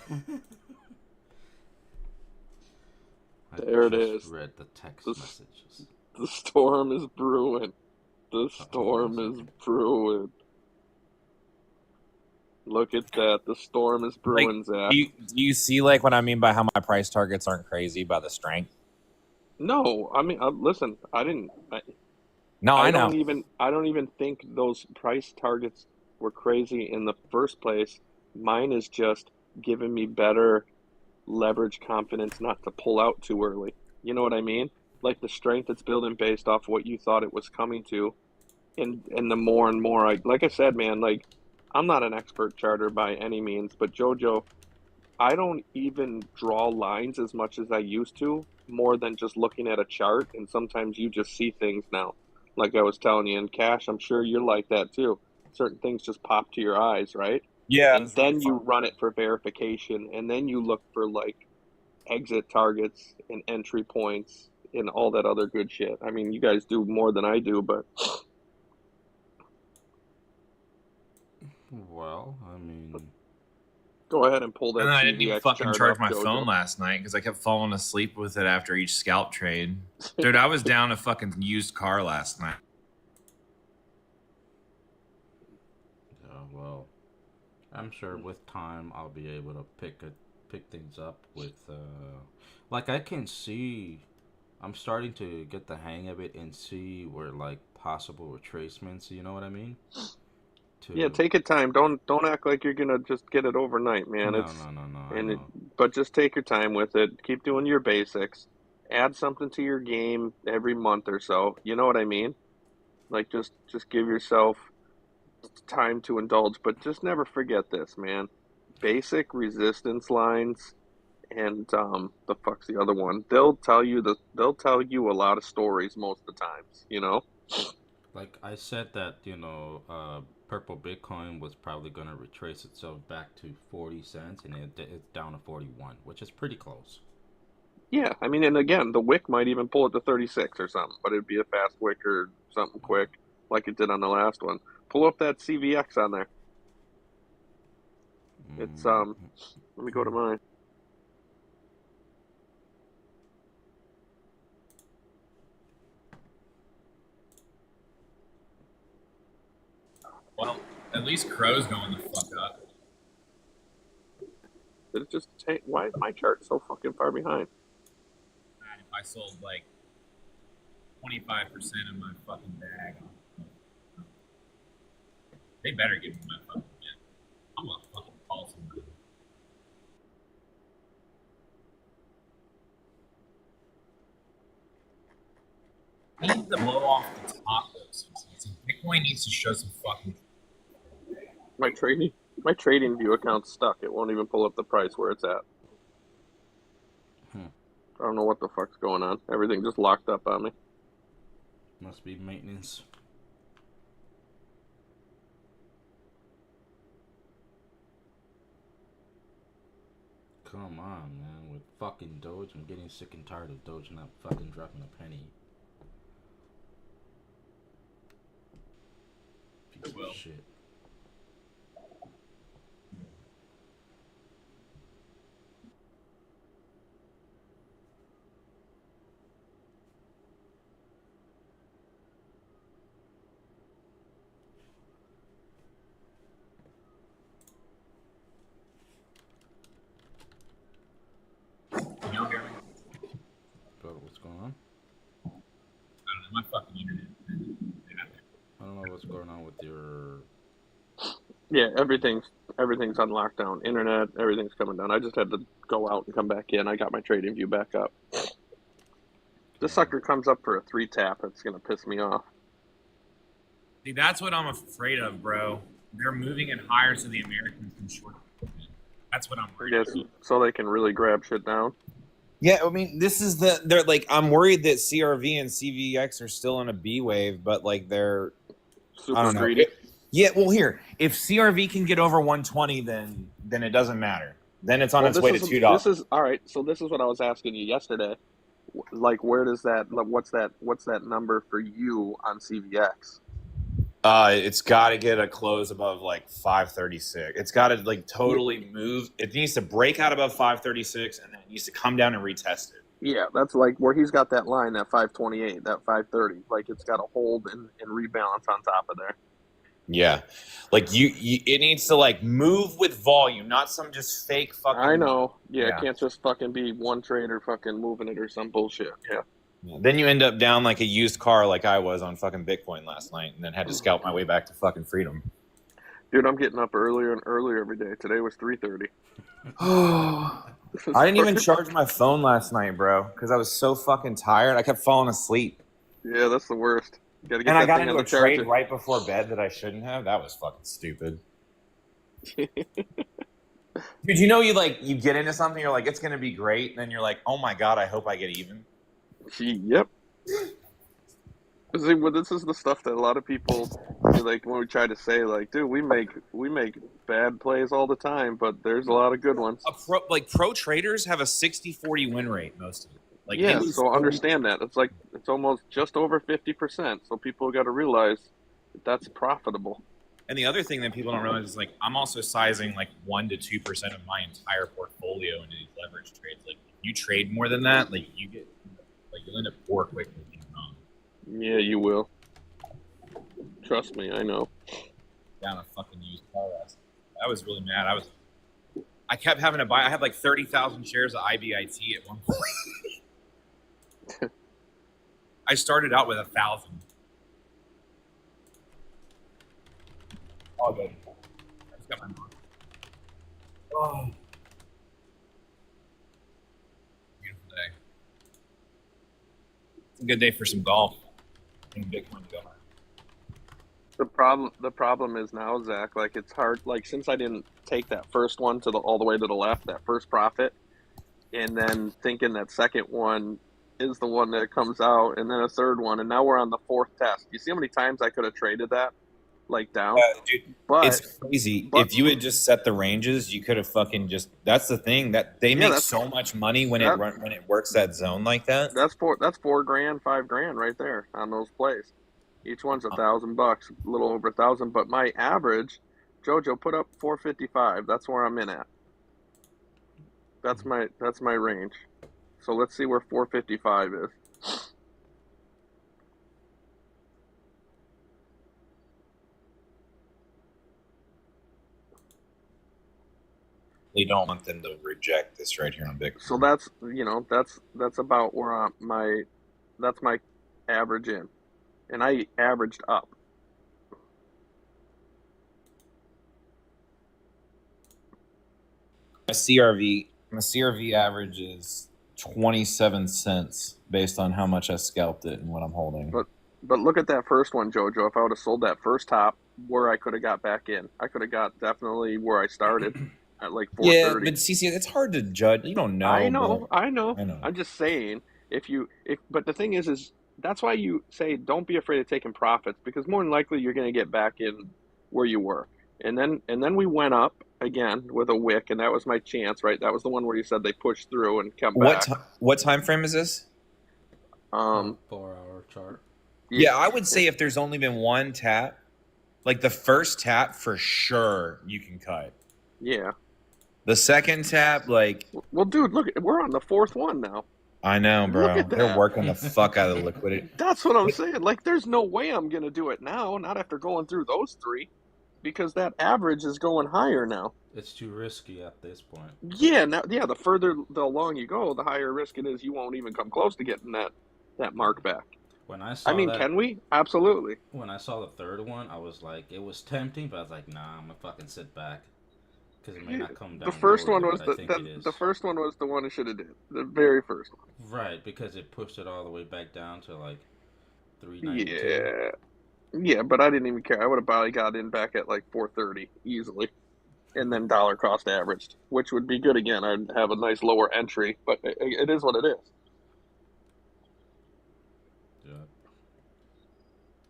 I There it just is. read the text The, messages. the storm is brewing. The Hold on a storm is second. brewing. Look at that. The storm is Like, brewing, Zach. do you see like what I mean by how my price targets aren't crazy by the strength? No, I mean, listen. No, I I know. don't even think those price targets were crazy in the first place. Mine is just giving me better leverage confidence not to pull out too early. You know what I mean? Like the strength it's building based off what you thought it was coming to, and the more and more like I said, man, like I'm not an expert charter by any means, but Jojo, I don't even draw lines as much as I used to, more than just looking at a chart. And sometimes you just see things now. Like I was telling you in cash, I'm sure you're like that too. Certain things just pop to your eyes, right? Yeah, And it's really then you fun. run it for verification, and then you look for like exit targets and entry points and all that other good shit. I mean, you guys do more than I do, but Well, I mean, go ahead and pull And that then I didn't even CVX fucking chart charge up, my phone Jojo. last night because I kept falling asleep with it after each scalp trade. Dude, I was down a fucking used car last night. well, I'm sure with time I'll be able to pick things up with like I can see I'm starting to get the hang of it and see where like possible retracements, you know what I mean? Yeah, To take your time. Don't act like you're gonna just get it overnight, man. no, no, no, no, I And it, know. but just take your time with it. Keep doing your basics. Add something to your game every month or so. You know what I mean? Like just give yourself time to indulge, but just never forget this, man. Basic resistance lines and the fuck's the other one? They'll tell you a lot of stories most of the times, you know? Like I said that, purple Bitcoin was probably going to retrace itself back to 40 cents and it's down to 41, which is pretty close. Yeah, I mean, and again, the wick might even pull it to 36 or something, but it'd be a fast wick or something quick, like it did on the last one. Pull up that CVX on there. It's Mm. let me go to mine. Well, at least Crow's going the fuck up. Did it just take? Why is my chart so fucking far behind? Man, if I sold like 25% of my fucking bag, they better give me my fucking shit. I'm gonna fucking call somebody. We need to blow off the top though. So Bitcoin needs to show some fucking. My trading my trading view account's stuck. It won't even pull up the price where it's at. Hmm. I don't know what the fuck's going on. Everything just locked up on me. Must be maintenance. Come on, man. With fucking Doge, I'm getting sick and tired of Doge not fucking dropping a penny. Piece of shit. You know, hear me? But what's going on? I don't know. My fucking internet. I don't know what's going on with your. Yeah, everything's on lockdown. Internet, everything's coming down. I just had to go out and come back in. I got my trading view back up. This sucker comes up for a three tap. It's gonna piss me off. See, that's what I'm afraid of, bro. They're moving it higher so the Americans can short. That's what I'm I worried guess about. so they can really grab shit down. Yeah, I mean, they're like, I'm worried that CRV and CVX are still in a B wave, but like I Super don't know. greedy. Yeah, well, here, if CRV can get over 120, then it doesn't matter. Then it's on Well, its way to $2. this is all right. So this is what I was asking you yesterday. Like, where does that? Like, what's that? What's that number for you on CVX? It's got to get a close above like 536. It's got to like totally move. It needs to break out above 536, and then it needs to come down and retest it. Yeah, that's like where he's got that line, that 528, that 530. Like it's got to hold and rebalance on top of there. Yeah, like you, it needs to like move with volume, not some just fake fucking. I know. Yeah, Yeah. it can't just fucking be one trader fucking moving it or some bullshit. Yeah. Then you end up down like a used car, like I was on fucking Bitcoin last night, and then had to scalp my way back to fucking freedom. Dude, I'm getting up earlier and earlier every day. Today was 3:30. I didn't even charge my phone last night, bro, because I was so fucking tired. I kept falling asleep. Yeah, that's the worst. You gotta get And I that got thing into on a the trade charger. right before bed that I shouldn't have. That was fucking stupid. Dude, you know you get into something, you're like, it's gonna be great, and then you're like, oh my god, I hope I get even. Yep. See, well, this is the stuff that a lot of people like when we try to say, like, dude, we make bad plays all the time, but there's a lot of good ones. Pro traders have a 60-40 win rate, most of it. Like, Yeah, so understand that. It's like it's almost just over 50%. So people got to realize that that's profitable. And the other thing that people don't realize is like I'm also sizing like 1 to 2% of my entire portfolio into these leverage trades. Like if you trade more than that, like you'll end up poor quickly. Yeah, you will. Trust me, I know. Down a fucking used car. I was really mad. I kept having to buy. I had like 30,000 shares of IBIT at one point. I started out with 1,000. All good. I just got my mark. Oh. Beautiful day. It's a good day for some golf. And Bitcoin to go high. The problem is now, Zach, like it's hard. Like since I didn't take that first one to all the way to the left, that first profit, and then thinking that second one is the one that comes out, and then a third one, and now we're on the fourth test. You see how many times I could have traded that, like down? Dude, but it's crazy. If you had just set the ranges, you could have fucking just. That's the thing that they make so much money when it works that zone like that. That's $4,000, $5,000 right there on those plays. Each one's $1,000, a little over 1,000. But my average, Jojo put up 455. That's where I'm in at. That's my range. So let's see where 455 is. You don't want them to reject this right here on Bitcoin. So that's about where that's my average in, and I averaged up. My CRV average is 27 cents based on how much I scalped it and what I'm holding. But look at that first one, Jojo. If I would have sold that first top, where I could have got back in, I could have got definitely where I started at like 430. Yeah, but CC, it's hard to judge. You don't know. I know. I'm just saying, but the thing is that's why you say don't be afraid of taking profits, because more than likely you're going to get back in where you were. And then we went up again with a wick, and that was my chance, right? That was the one where you said they pushed through and come back. What time frame is this? 4-hour chart. Yeah, I would say if there's only been one tap, like the first tap for sure you can cut. Yeah. The second tap, like... Well, dude, look, we're on the fourth one now. I know, bro. Look at that. They're working the fuck out of the liquidity. That's what I'm saying. Like, there's no way I'm going to do it now, not after going through those three, because that average is going higher now. It's too risky at this point. Yeah, the further along you go, the higher risk it is you won't even come close to getting that mark back. When I saw can we? Absolutely. When I saw the third one, I was like, it was tempting, but I was like, nah, I'm gonna fucking sit back because it may not come down. The first one was the first one was the one it should have did. The very first one. Right, because it pushed it all the way back down to like 392. Yeah, but I didn't even care. I would have probably got in back at like 430 easily, and then dollar cost averaged, which would be good again. I'd have a nice lower entry, but it is what it is.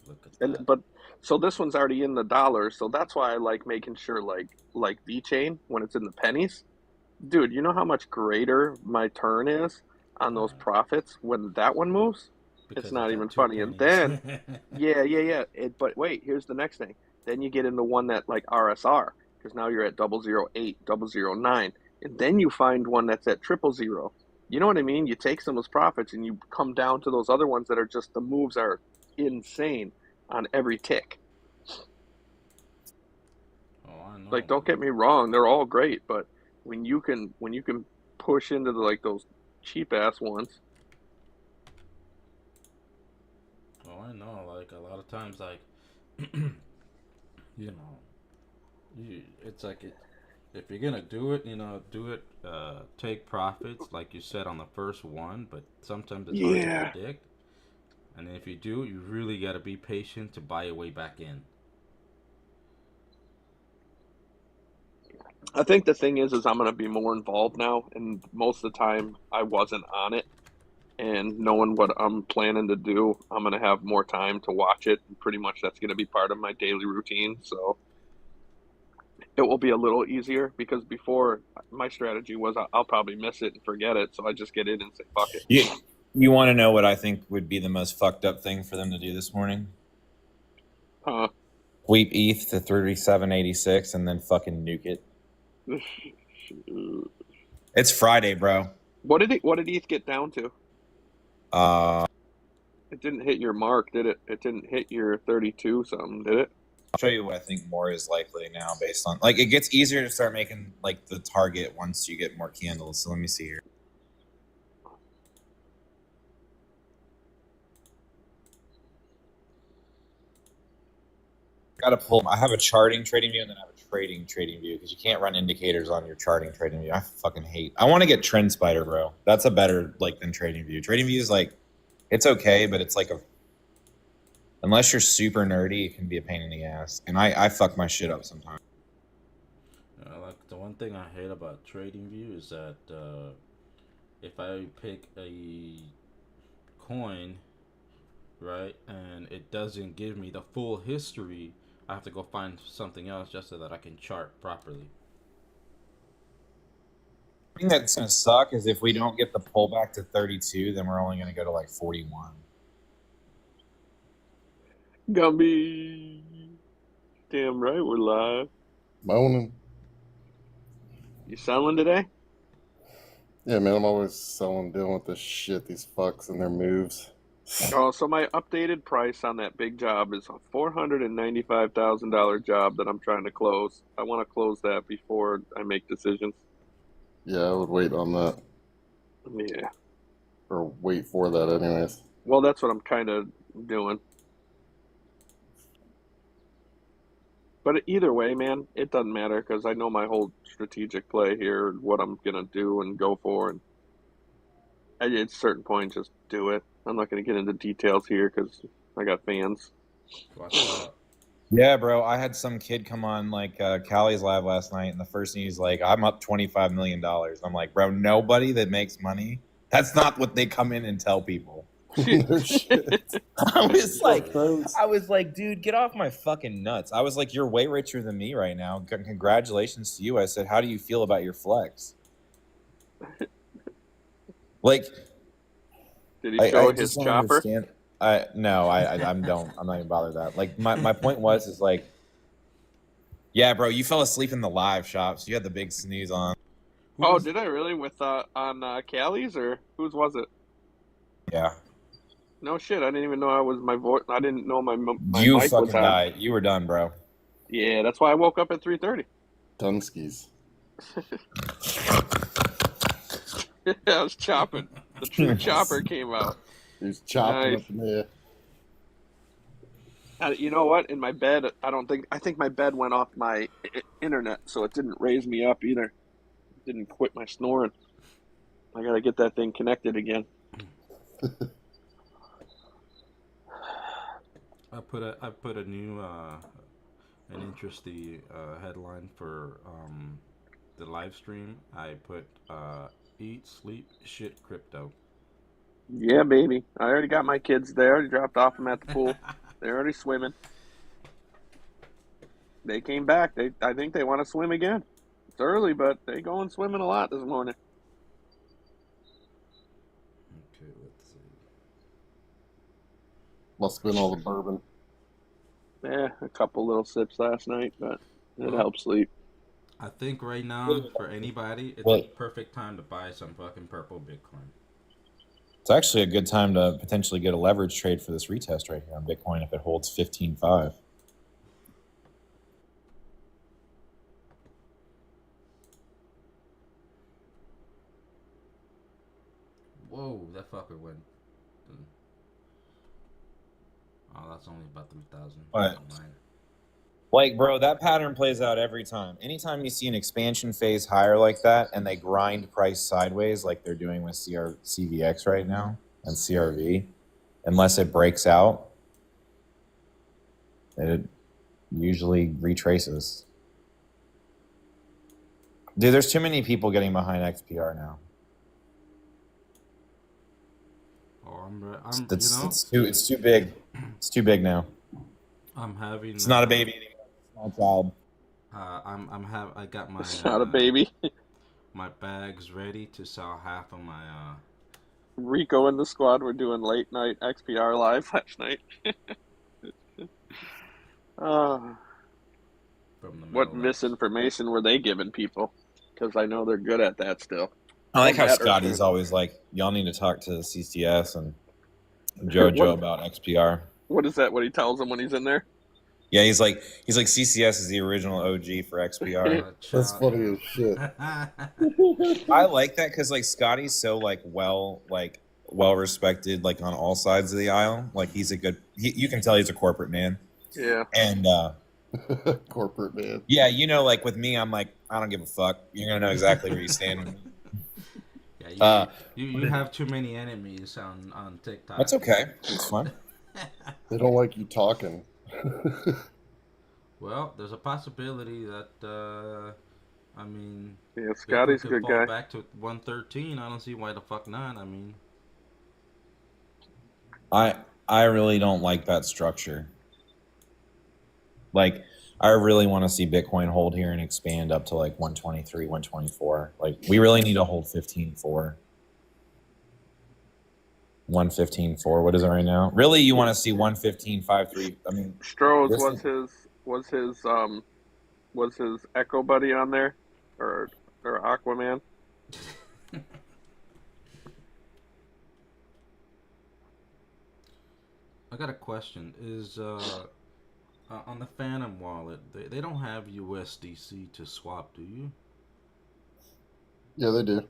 Look at that. But so this one's already in the dollars, so that's why I like making sure like VeChain when it's in the pennies. Dude, you know how much greater my turn is on those profits when that one moves? It's because not it's even at two funny. And pennies. then, yeah. But wait, here's the next thing. Then you get into one that like RSR, because now you're at 008, 009, and then you find one that's at 000. You know what I mean? You take some of those profits and you come down to those other ones that are just the moves are insane on every tick. Oh, I Like, know. don't get me wrong, they're all great, but when you can push into the, like those cheap ass ones. Oh, I know. Like a lot of times, like you know, it's like it. If you're gonna do it, do it. Take profits, like you said on the first one, but sometimes it's hard to Yeah. predict. And if you do, you really gotta be patient to buy your way back in. I think the thing is I'm gonna be more involved now, and most of the time I wasn't on it. And knowing what I'm planning to do, I'm gonna have more time to watch it, and pretty much that's gonna be part of my daily routine. So it will be a little easier because before my strategy was I'll probably miss it and forget it, so I just get in and say fuck it. You want to know what I think would be the most fucked up thing for them to do this morning? Huh? Sweep ETH to 37.86 and then fucking nuke it. It's Friday, bro. What did ETH get down to? Uh, It didn't hit your mark, did it? It didn't hit your 32 something, did it? I'll show you what I think more is likely now based on like it gets easier to start making like the target once you get more candles. So let me see here. Got to pull. I have a charting trading view and then I have a trading view because you can't run indicators on your charting trading view. I fucking hate. I want to get Trend Spider, bro. That's a better like than trading view. Trading view is like it's okay, but it's like a unless you're super nerdy, it can be a pain in the ass. And I fuck my shit up sometimes. Like the one thing I hate about TradingView is that if I pick a coin, right, and it doesn't give me the full history, I have to go find something else just so that I can chart properly. The thing that's gonna suck is if we don't get the pullback to 32, then we're only gonna go to like 41. Gumby. Damn right we're live. Moaning. You selling today? Yeah, man, I'm always selling, dealing with this shit, these fucks and their moves. Oh, so my updated price on that big job is a $495,000 job that I'm trying to close. I want to close that before I make decisions. Yeah, I would wait on that. Yeah. Or wait for that, anyways. Well, that's what I'm kind of doing. But either way, man, it doesn't matter because I know my whole strategic play here, what I'm gonna do and go for, and at a certain point, just do it. I'm not gonna get into details here because I got fans. Watch out. Yeah, bro. I had some kid come on like Callie's live last night, and the first thing he's like, "I'm up $25 million." I'm like, bro, nobody that makes money. That's not what they come in and tell people. No shit. I was like, dude, get off my fucking nuts. I was like, you're way richer than me right now. Congratulations to you. I said, how do you feel about your flex? Like, Did he show his don't chopper? understand. No, I'm don't. I'm not even bothered with that. Like, my point is like, yeah, bro, you fell asleep in the live shop, so you had the big snooze on. Oh, did I really? With on Callie's or whose was it? Yeah. No shit, I didn't even know I was my voice. I didn't know my You mic was fucking on. died. You were done, bro. Yeah, that's why I woke up at 3:30. Dunskies. I was chopping. The true chopper came out. He's chopping Nice. up in the You know what? In my bed, I think my bed went off my internet, so it didn't raise me up either. It didn't quit my snoring. I gotta get that thing connected again. I put a new an interesting headline for the live stream. I put eat, sleep, shit, crypto. Yeah, baby. I already got my kids there. I already dropped off them at the pool. They're already swimming. They came back. I think they want to swim again. It's early, but they going swimming a lot this morning. Okay, let's see. Must have been all the bourbon. A couple little sips last night, but it Well, helps sleep. I think right now for anybody, it's a Well, perfect time to buy some fucking purple Bitcoin. it's actually a good time to potentially get a leverage trade for this retest right here on Bitcoin if it holds 15.5. Whoa, that fucker went. Oh, that's only about 3,000. What? Like, bro, that pattern plays out every time. Anytime you see an expansion phase higher like that and they grind price sideways like they're doing with CVX right now and CRV, unless it breaks out, it usually retraces. Dude, there's too many people getting behind XPR now. Oh, It's too big. It's too big now. I'm having. It's not a baby anymore. It's not a child. I got my. It's not a baby. My bags ready to sell half of my. Rico and the squad were doing late night XPR live last night. From the What Middle East. misinformation were they giving people? Because I know they're good at that still. I like how Matter. Scotty's always like, y'all need to talk to CCS and JoJo What- about XPR. What is that? What he tells them when he's in there? Yeah, he's like CCS is the original OG for XPR. That's funny as shit. I like that because like Scotty's so like well respected like on all sides of the aisle. Like he's a good. You can tell he's a corporate man. Yeah. And Corporate man. yeah, you know, like with me, I'm like I don't give a fuck. You're gonna know exactly where you stand with me. Yeah, you have too many enemies on TikTok. That's okay. It's fun. They don't like you talking. Well, there's a possibility that I mean, Yeah, Scotty's a Bitcoin could good fall guy. back to 113. I don't see why the fuck not. I mean, I really don't like that structure. Like, I really want to see Bitcoin hold here and expand up to like 123, 124. Like, we really need to hold 15.4. 115.4. What is it right now? Really, you want to see 115.53? I mean, Strohs this was his Echo buddy on there, or Aquaman. I got a question. Is on the Phantom wallet, they don't have USDC to swap, do you? Yeah, they do.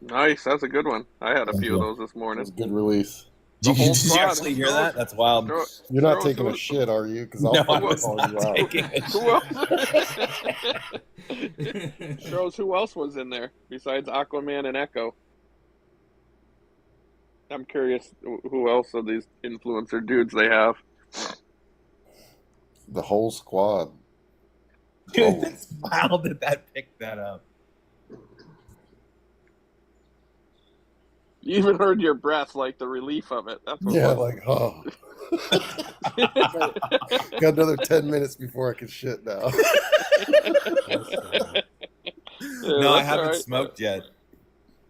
Nice, that's a good one. I had a Thank few you. of those this That's morning. a good release. The whole Did you squad. actually hear that? That's wild. You're not Strohs, taking a who- shit, are you? Because I'll No, I fucking was call not you out. taking a Who else? Strohs, who else was in there besides Aquaman and Echo? I'm curious who else of these influencer dudes they have. The whole squad. Dude, that's wild that picked that up. You even heard your breath, like the relief of it. That's what Yeah, it was. like, oh. Got another 10 minutes before I can shit now. Yeah, No, I that's haven't all right. smoked yet.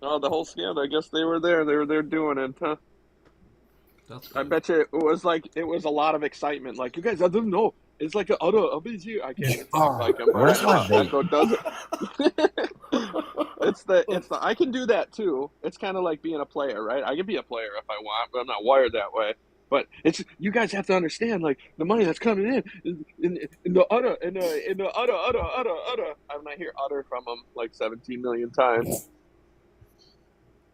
Oh, the whole scam. I guess they were there. They were there doing it, huh? That's I good. bet you it was a lot of excitement. Like, you guys, I don't know. It's like a BG. I can't even talk like him. But Where's my vape? Echo does it. it's the I can do that too. It's kind of like being a player, right? I can be a player if I want, but I'm not wired that way. But it's you guys have to understand, like the money that's coming in the utter in the utter. I'm not hear utter from them like 17 million times.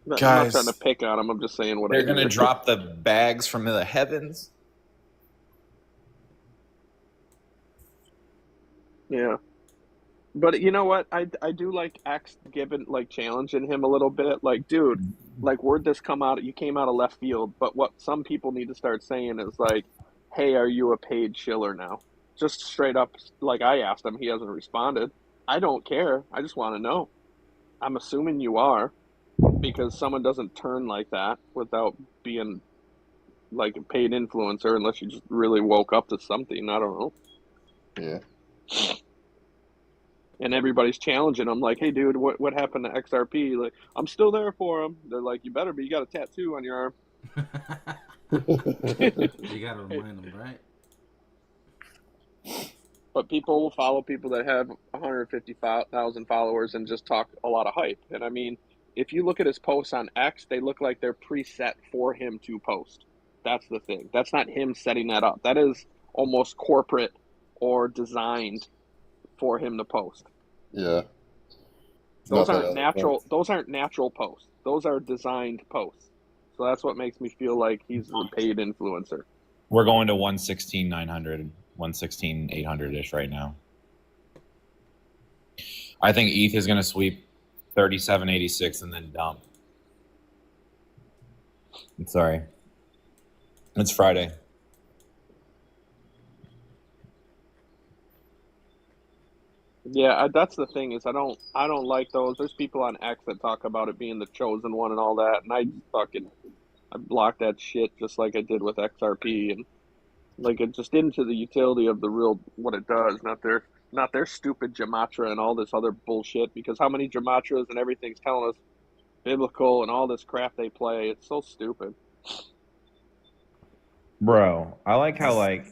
I'm not Guys, trying to pick on them. I'm just saying what They're I gonna hear. drop the bags from the heavens. Yeah. But you know what? I do like X giving like challenging him a little bit. Like, dude, like where'd this come out? You came out of left field. But what some people need to start saying is like, hey, are you a paid shiller now? Just straight up, like I asked him, he hasn't responded. I don't care. I just want to know. I'm assuming you are, because someone doesn't turn like that without being like a paid influencer unless you just really woke up to something. I don't know. Yeah. And everybody's challenging him, like, "Hey, dude, what happened to XRP?" Like, I'm still there for him. They're like, "You better be. You got a tattoo on your arm." You gotta remind them, right? But people will follow people that have 150,000 followers and just talk a lot of hype. And I mean, if you look at his posts on X, they look like they're preset for him to post. That's the thing. That's not him setting that up. That is almost corporate or designed for him to post. Yeah. Those aren't natural. Those aren't natural posts. Those are designed posts. So that's what makes me feel like he's a paid influencer. We're going to 116,900, 116,800-ish right now. I think ETH is going to sweep 37.86 and then dump. I'm sorry. It's Friday. Yeah, that's the thing is I don't like those. There's people on X that talk about it being the chosen one and all that, and I block that shit just like I did with XRP, and like it just into the utility of the real what it does, not their stupid gematria and all this other bullshit. Because how many gematrias and everything's telling us biblical and all this crap they play? It's so stupid. Bro, I like how like.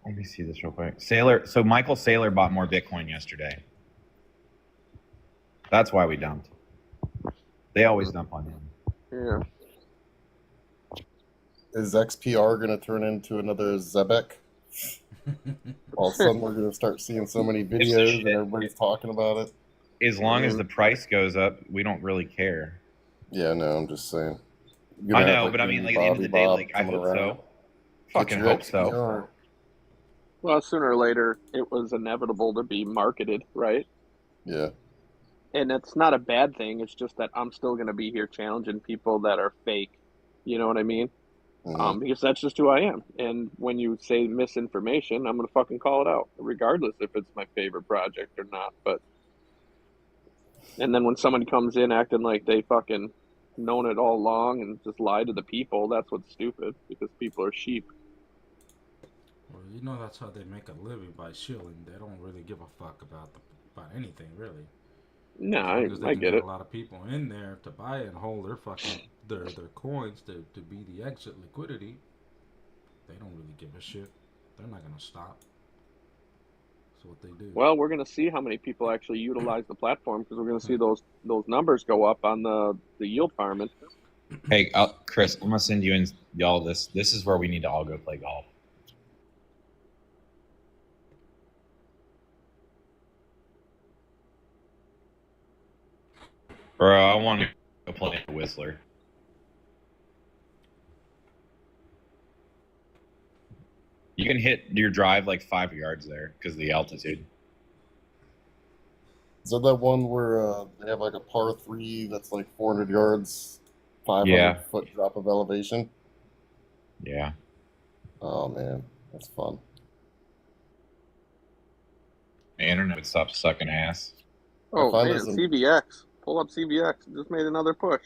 Let me see this real quick. So Michael Saylor bought more Bitcoin yesterday. That's why we dumped. They always dump on him. Yeah. Is XPR going to turn into another Zebek? All of a sudden, we're going to start seeing so many videos and everybody's talking about it. As long as the price goes up, we don't really care. Yeah, no, I'm just saying. I know, but I mean, like at the end of the day, like I hope so. Fucking hope so. Well, sooner or later, it was inevitable to be marketed, right? Yeah. And it's not a bad thing. It's just that I'm still going to be here challenging people that are fake. You know what I mean? Mm-hmm. Because that's just who I am. And when you say misinformation, I'm going to fucking call it out, regardless if it's my favorite project or not. And then when someone comes in acting like they fucking known it all along and just lie to the people, that's what's stupid, because people are sheep. Well, you know that's how they make a living, by shilling. They don't really give a fuck about anything, really. No, I get it. A lot of people in there to buy and hold their fucking their coins to be the exit liquidity. They don't really give a shit. They're not gonna stop. That's what they do. Well, we're gonna see how many people actually utilize the platform, because we're gonna see those numbers go up on the yield farming. Hey, Chris, I'm gonna send you and y'all this. This is where we need to all go play golf. Bro, I want to go play Whistler. You can hit your drive like 5 yards there because of the altitude. Is that one where they have like a par 3 that's like 400 yards, 500-foot drop of elevation? Yeah. Oh, man. That's fun. The internet would stop sucking ass. Oh, man, CVX. Pull up CVX. Just made another push.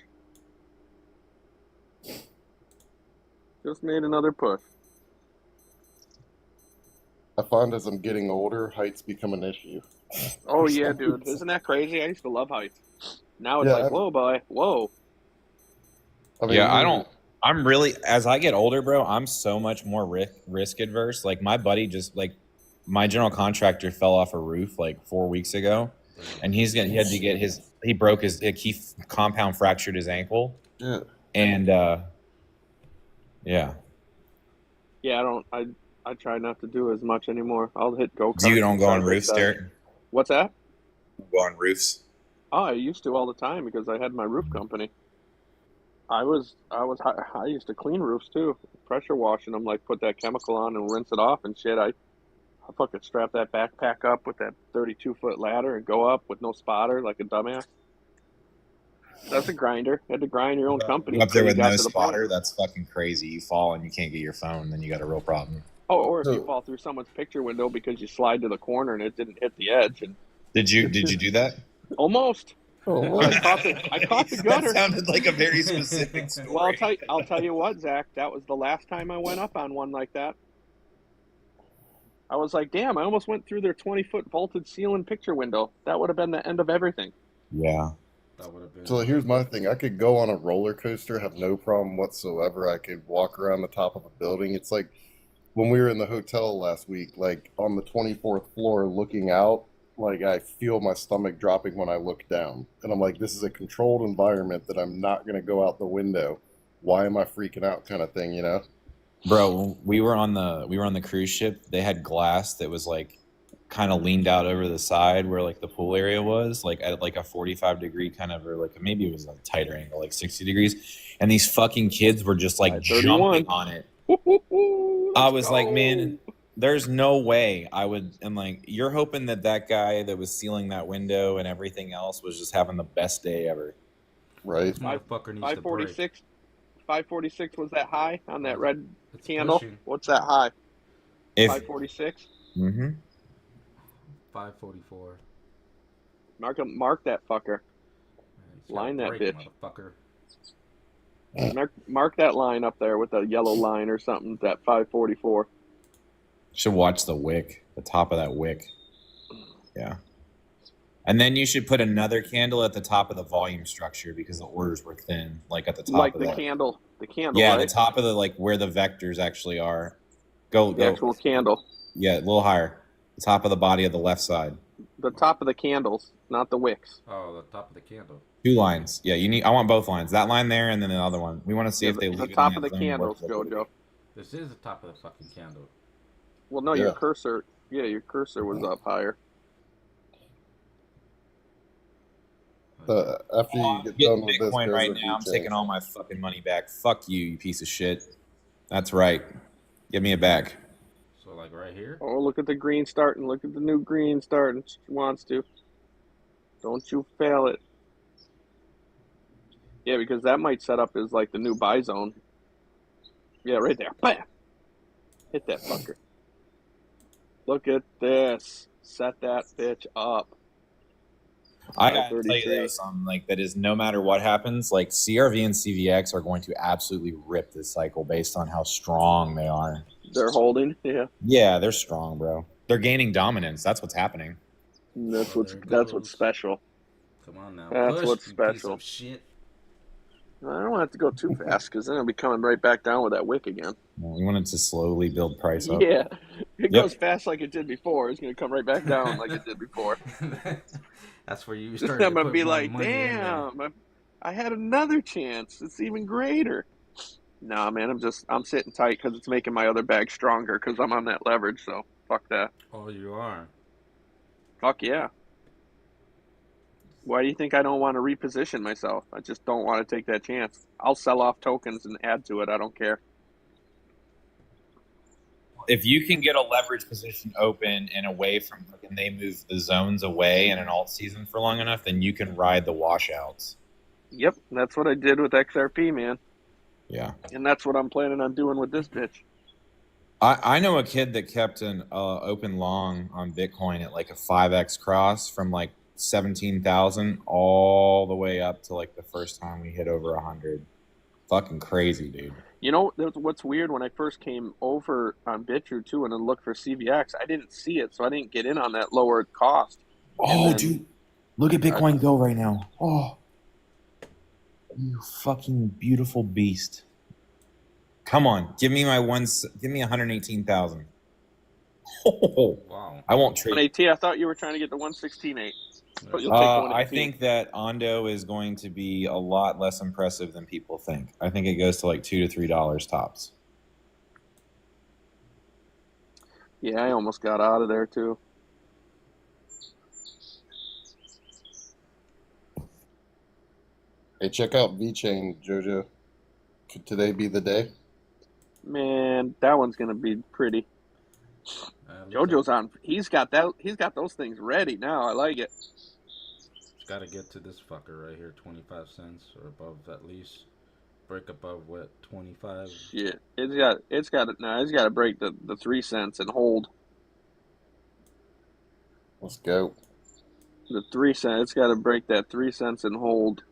I find as I'm getting older, heights become an issue. Oh, yeah, dude. Isn't that crazy? I used to love heights. Now it's like, whoa, boy. Whoa. I mean, I'm really, as I get older, bro, I'm so much more risk adverse. Like my buddy my general contractor fell off a roof like 4 weeks ago. And he compound fractured his ankle. Yeah. And yeah. Yeah, I try not to do as much anymore. I'll hit go-kart. You don't go on roofs, Derek? What's that? Go on roofs? Oh, I used to all the time because I had my roof company. I used to clean roofs too, pressure washing them, like put that chemical on and rinse it off and shit. I fucking strap that backpack up with that 32-foot ladder and go up with no spotter like a dumbass. That's a grinder. You had to grind your own company. Up there with no spotter, that's fucking crazy. You fall and you can't get your phone, then you got a real problem. Oh, or if you fall through someone's picture window because you slide to the corner and it didn't hit the edge. And Did you do that? Almost. Oh, I caught the gutter. That sounded like a very specific story. Well, I'll tell you what, Zach. That was the last time I went up on one like that. I was like, damn, I almost went through their 20-foot vaulted ceiling picture window. That would have been the end of everything. Yeah. That would have been. So here's my thing. I could go on a roller coaster, have no problem whatsoever. I could walk around the top of a building. It's like when we were in the hotel last week, like on the 24th floor looking out, like I feel my stomach dropping when I look down. And I'm like, this is a controlled environment that I'm not going to go out the window. Why am I freaking out kind of thing, you know? Bro, we were on the cruise ship. They had glass that was like kind of leaned out over the side where like the pool area was, like at like a 45-degree kind of, or like maybe it was a tighter angle, like 60 degrees. And these fucking kids were just like 31. jumping on it. Woo-hoo-hoo, I let's was like, go. man, there's no way I would. And like, you're hoping that that guy that was sealing that window and everything else was just having the best day ever. Right? This motherfucker needs to break. 546. 546 was that high on that red It's candle? pushing. What's that high? If 546. mm-hmm. 544. Mark that fucker. He's gotta Line that break, bitch. motherfucker. Mark that line up there with a yellow line or something. That 544. Should watch the wick, the top of that wick. Yeah. And then you should put another candle at the top of the volume structure because the orders were thin, like at the top Like of the that. candle. The candle, Yeah, right? the top of the like where the vectors actually are. Go. The actual candle. Yeah, a little higher. The top of the body of the left side. The top of the candles, not the wicks. Oh, the top of the candle. 2 lines. Yeah, you need. I want both lines. That line there, and then the other one. We want to see if they leave the it in top that of the zone candles, work. Jojo. This is the top of the fucking candle. Well, no, Yeah. your cursor. Yeah, your cursor was up higher. After you I'm get getting done with this, Bitcoin there's right a now. I'm VeChain. taking all my fucking money back. Fuck you piece of shit. That's right. Give me it back. So like right here. Oh, look at the green starting. Look at the new green starting. She wants to. Don't you fail it. Yeah, because that might set up as like the new buy zone. Yeah, right there. Bam! Hit that fucker. Look at this. Set that bitch up. I gotta tell you 533. this, like that is no matter what happens, like CRV and CVX are going to absolutely rip this cycle based on how strong they are. They're holding. Yeah. Yeah, they're strong, bro. They're gaining dominance. That's what's happening. And that's Oh, what's there it that's what's goes. special. Come on now. That's Push, what's you special. Piece of shit. I don't want it to go too fast because then I'll be coming right back down with that wick again. We wanted to slowly build price up. Yeah. It Yep. goes fast like it did before. It's going to come right back down like it did before. That's where you I'm start to going to put be more like, money in there. damn, I had another chance. It's even greater. Nah, man, I'm sitting tight because it's making my other bag stronger because I'm on that leverage. So fuck that. Oh, you are. Fuck yeah. Why do you think I don't want to reposition myself? I just don't want to take that chance. I'll sell off tokens and add to it. I don't care. If you can get a leverage position open and away from, and they move the zones away in an alt season for long enough, then you can ride the washouts. Yep, that's what I did with XRP, man. Yeah. And that's what I'm planning on doing with this bitch. I know a kid that kept an open long on Bitcoin at like a 5x cross from like 17,000 all the way up to like the first time we hit over 100. Fucking crazy, dude. You know, what's weird, when I first came over on BitTrue too and then looked for CVX, I didn't see it, so I didn't get in on that lower cost. Oh, then- dude. Look at Bitcoin go right now. Oh. You fucking beautiful beast. Come on. Give me 118,000. Oh, Wow. I won't trade. 118, I thought you were trying to get the 116.8. But you'll take the I 118. think that Ondo is going to be a lot less impressive than people think. I think it goes to like $2 to $3 tops. Yeah, I almost got out of there too. Hey, check out VeChain, Jojo. Could today be the day? Man, that one's gonna be pretty. JoJo's on. He's got those things ready now. I like it. Got to get to this fucker right here, 25 cents or above at least. Break above what, 25? Shit, it's got it now. It's got to break the 3 cents and hold Let's go. the 3 cents. It's got to break that 3 cents and hold.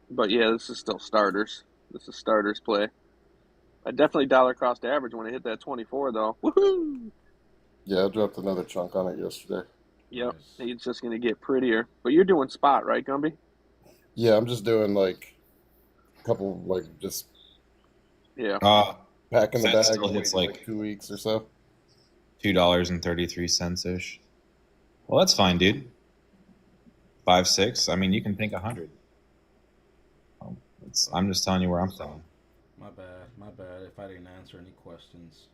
But yeah, this is still starters. This is starters play. I definitely dollar cost average when I hit that 24 though. Woohoo! Yeah, I dropped another chunk on it yesterday. Yep, Nice. it's just gonna get prettier. But you're doing spot, right, Gumby? Yeah, I'm just doing like a couple, like just Yeah. packing the Fed bag still and hits waiting like like 2 weeks or so. $2.33 ish. Well, that's fine, dude. 5, 6. I mean, you can think 100. I'm just telling you where I'm selling. My bad. My bad. If I didn't answer any questions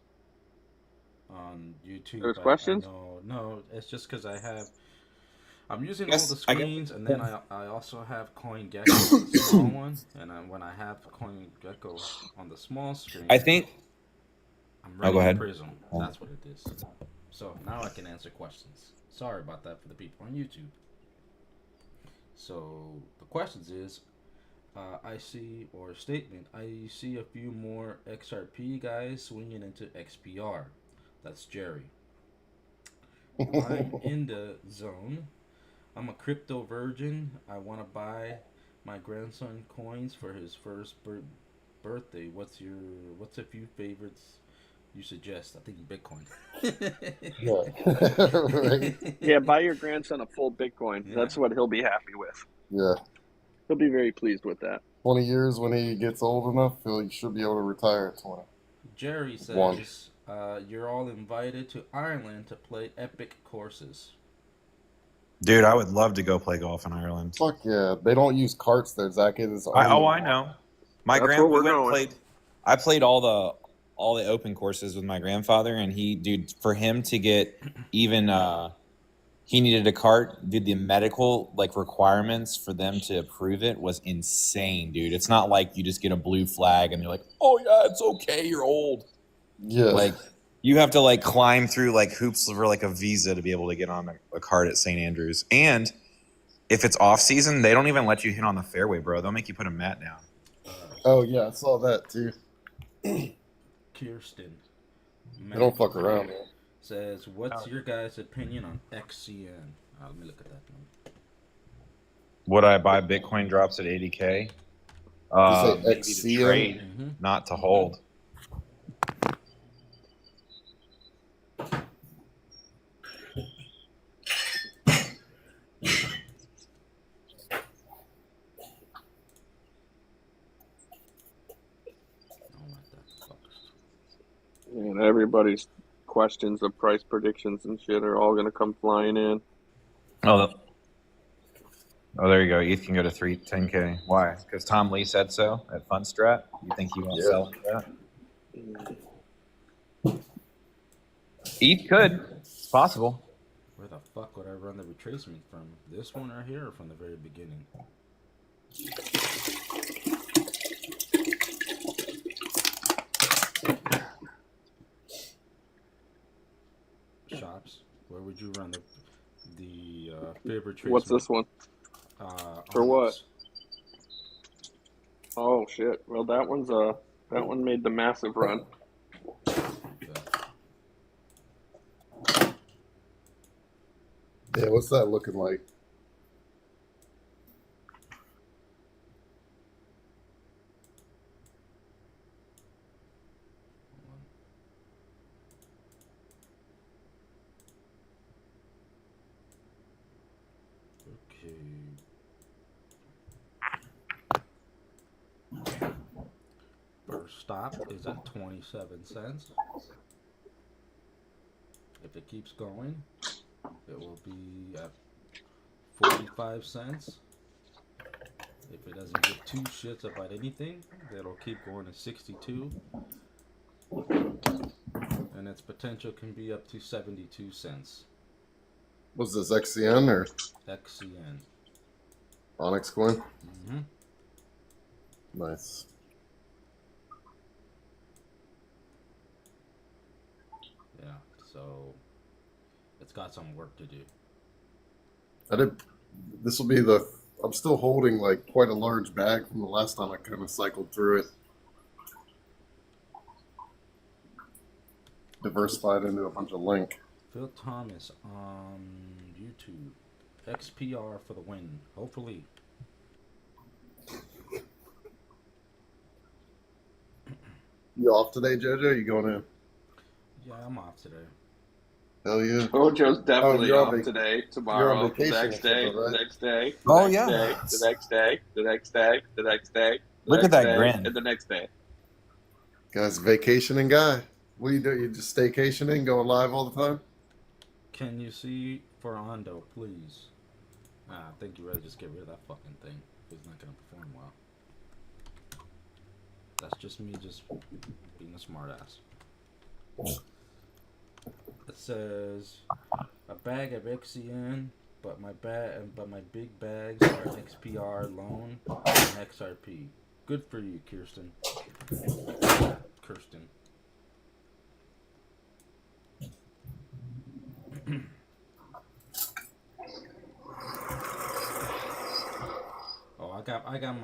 on YouTube, There's I questions? know. No, it's just because I'm using all the Yes, I guess. screens, and then I also have CoinGecko on the small one, and when I have CoinGecko on the small screen, I think. I'm Oh, go running ahead. Prism. That's what it is. So now I can answer questions. Sorry about that for the people on YouTube. So the questions is, I see or statement. I see a few more XRP guys swinging into XPR. That's Jerry. I'm in the zone. I'm a crypto virgin. I want to buy my grandson coins for his first birthday. What's a few favorites you suggest? I think Bitcoin. Yeah. Right? Yeah, buy your grandson a full Bitcoin. Yeah. That's what he'll be happy with. Yeah. He'll be very pleased with that. 20 years when he gets old enough, he should be able to retire at 20. Jerry One. says, you're all invited to Ireland to play epic courses. Dude, I would love to go play golf in Ireland. Fuck yeah. They don't use carts there, Zach. It is I only- know. My That's where we we're went and going. played. I played all the open courses with my grandfather, and dude, for him to get even, he needed a cart. Dude, the medical requirements for them to approve it was insane, dude. It's not like you just get a blue flag and they're like, oh yeah, it's okay, you're old. Yeah. Like you have to climb through hoops for a visa to be able to get on a cart at St. Andrews. And if it's off season, they don't even let you hit on the fairway, bro. They'll make you put a mat down. Oh, yeah. I saw that too. Kirsten. They don't fuck around, man. Says, what's your guys' opinion on XCN? Let me look at that. Would I buy Bitcoin drops at 80K? say Maybe to XCM? trade, Mm-hmm. not to hold. And everybody's questions of price predictions and shit are all gonna come flying in. Oh, there you go. ETH can go to 10K. Why? Because Tom Lee said so at Fundstrat. You think he won't Yeah. sell that? ETH could. It's possible. Where the fuck would I run the retracement from? This one right here or from the very beginning? Shops. Where would you run the favorite retracement? What's this one? For what? Onyx. Oh shit. Well, that one made the massive run. Yeah, what's that looking like? Okay. First stop is at 27 cents. If it keeps going, it will be at 45 cents. If it doesn't give two shits about anything, it'll keep going to 62. And its potential can be up to 72 cents. Was this XCN or XCN. Onyx coin? Mm-hmm. Nice. Yeah, so it's got some work to do. This will be I'm still holding quite a large bag from the last time I kind of cycled through it. Diversified into a bunch of Link. Phil Thomas on YouTube. XPR for the win. Hopefully. You off today, JoJo? You going in? Yeah, I'm off today. Hell yeah. Joe's definitely you're on off vac- today, You're on tomorrow, the vacation or next day, something, the right? next day, the Oh next day, yeah. the next day, the next day, the next day, the Look at next that day, grin. and the next day. Guys, vacationing guy. What do you do? You just staycationing, going live all the time? Can you see for Ando, please? I think you rather just get rid of that fucking thing. It's not gonna perform well. That's just me just being a smartass. It says a bag of XCN, but my big bags are XPR loan and XRP. Good for you, Kirsten. Kirsten. Oh, I got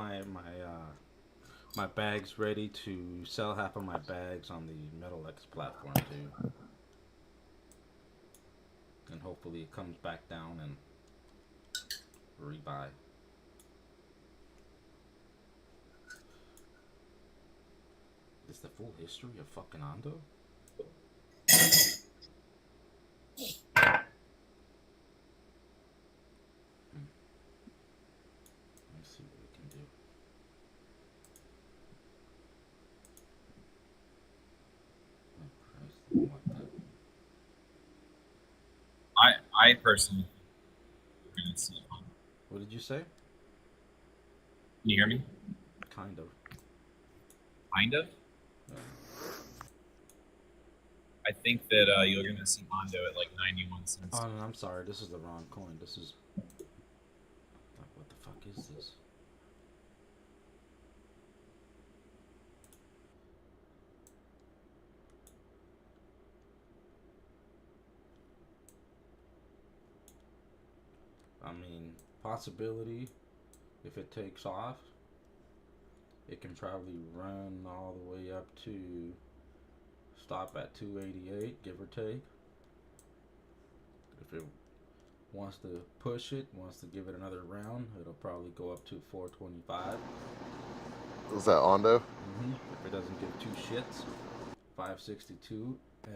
my bags ready to sell half of my bags on the MetalX platform too. And hopefully it comes back down and rebuy. Is the full history of fucking Ando? Let's see what we can do. Oh Christ, I don't like that. I personally think we're gonna see. What did you say? Can you hear me? Kind of. Kind of. Yeah. I think that you're gonna see Mondo at like 91 cents. Oh, no, I'm sorry. This is the wrong coin. This is. What the fuck is this? I mean, possibility, if it takes off, it can probably run all the way up to stop at 288, give or take. If it wants to push it, wants to give it another round, it'll probably go up to 425. Was that Ondo? If it doesn't give two shits, 562, and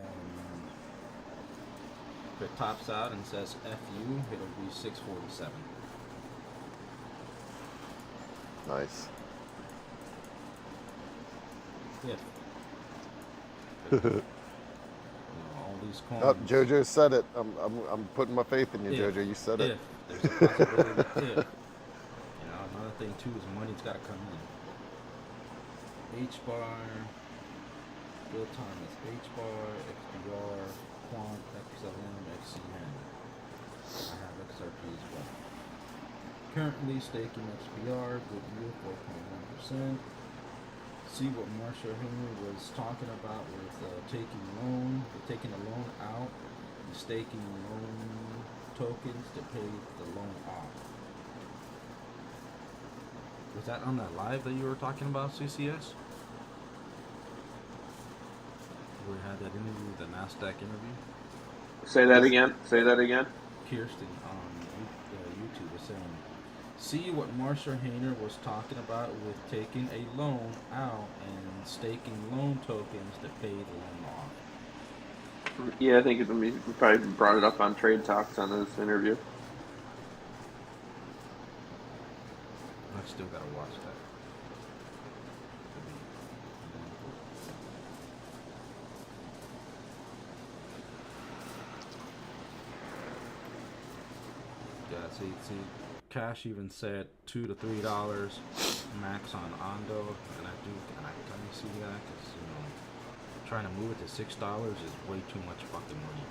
if it tops out and says FU, it'll be 647. Nice. If you know, all these coins. Oh, JoJo said it. I'm putting my faith in you, JoJo. You said it. If there's a possibility, if. You know, another thing too is money's got to come in. H bar, build time is H bar, XPR, Quant, XLM, XCN. I have XRP as well. Currently staking XPR, good yield 4.1%. See what Marsha Henry was talking about with taking a loan out and staking loan tokens to pay the loan off. Was that on that live that you were talking about, CCS? Where we had that interview, the NASDAQ interview? Say that again. Say that again. Kirsten on YouTube was saying, see what Marsha Hayner was talking about with taking a loan out and staking loan tokens to pay the loan off. Yeah, I think we probably brought it up on Trade Talks on this interview. I still gotta watch that. Yeah, see, Cash even said $2 to $3 max on Ondo, and I kind of see that because trying to move it to $6 is way too much fucking money.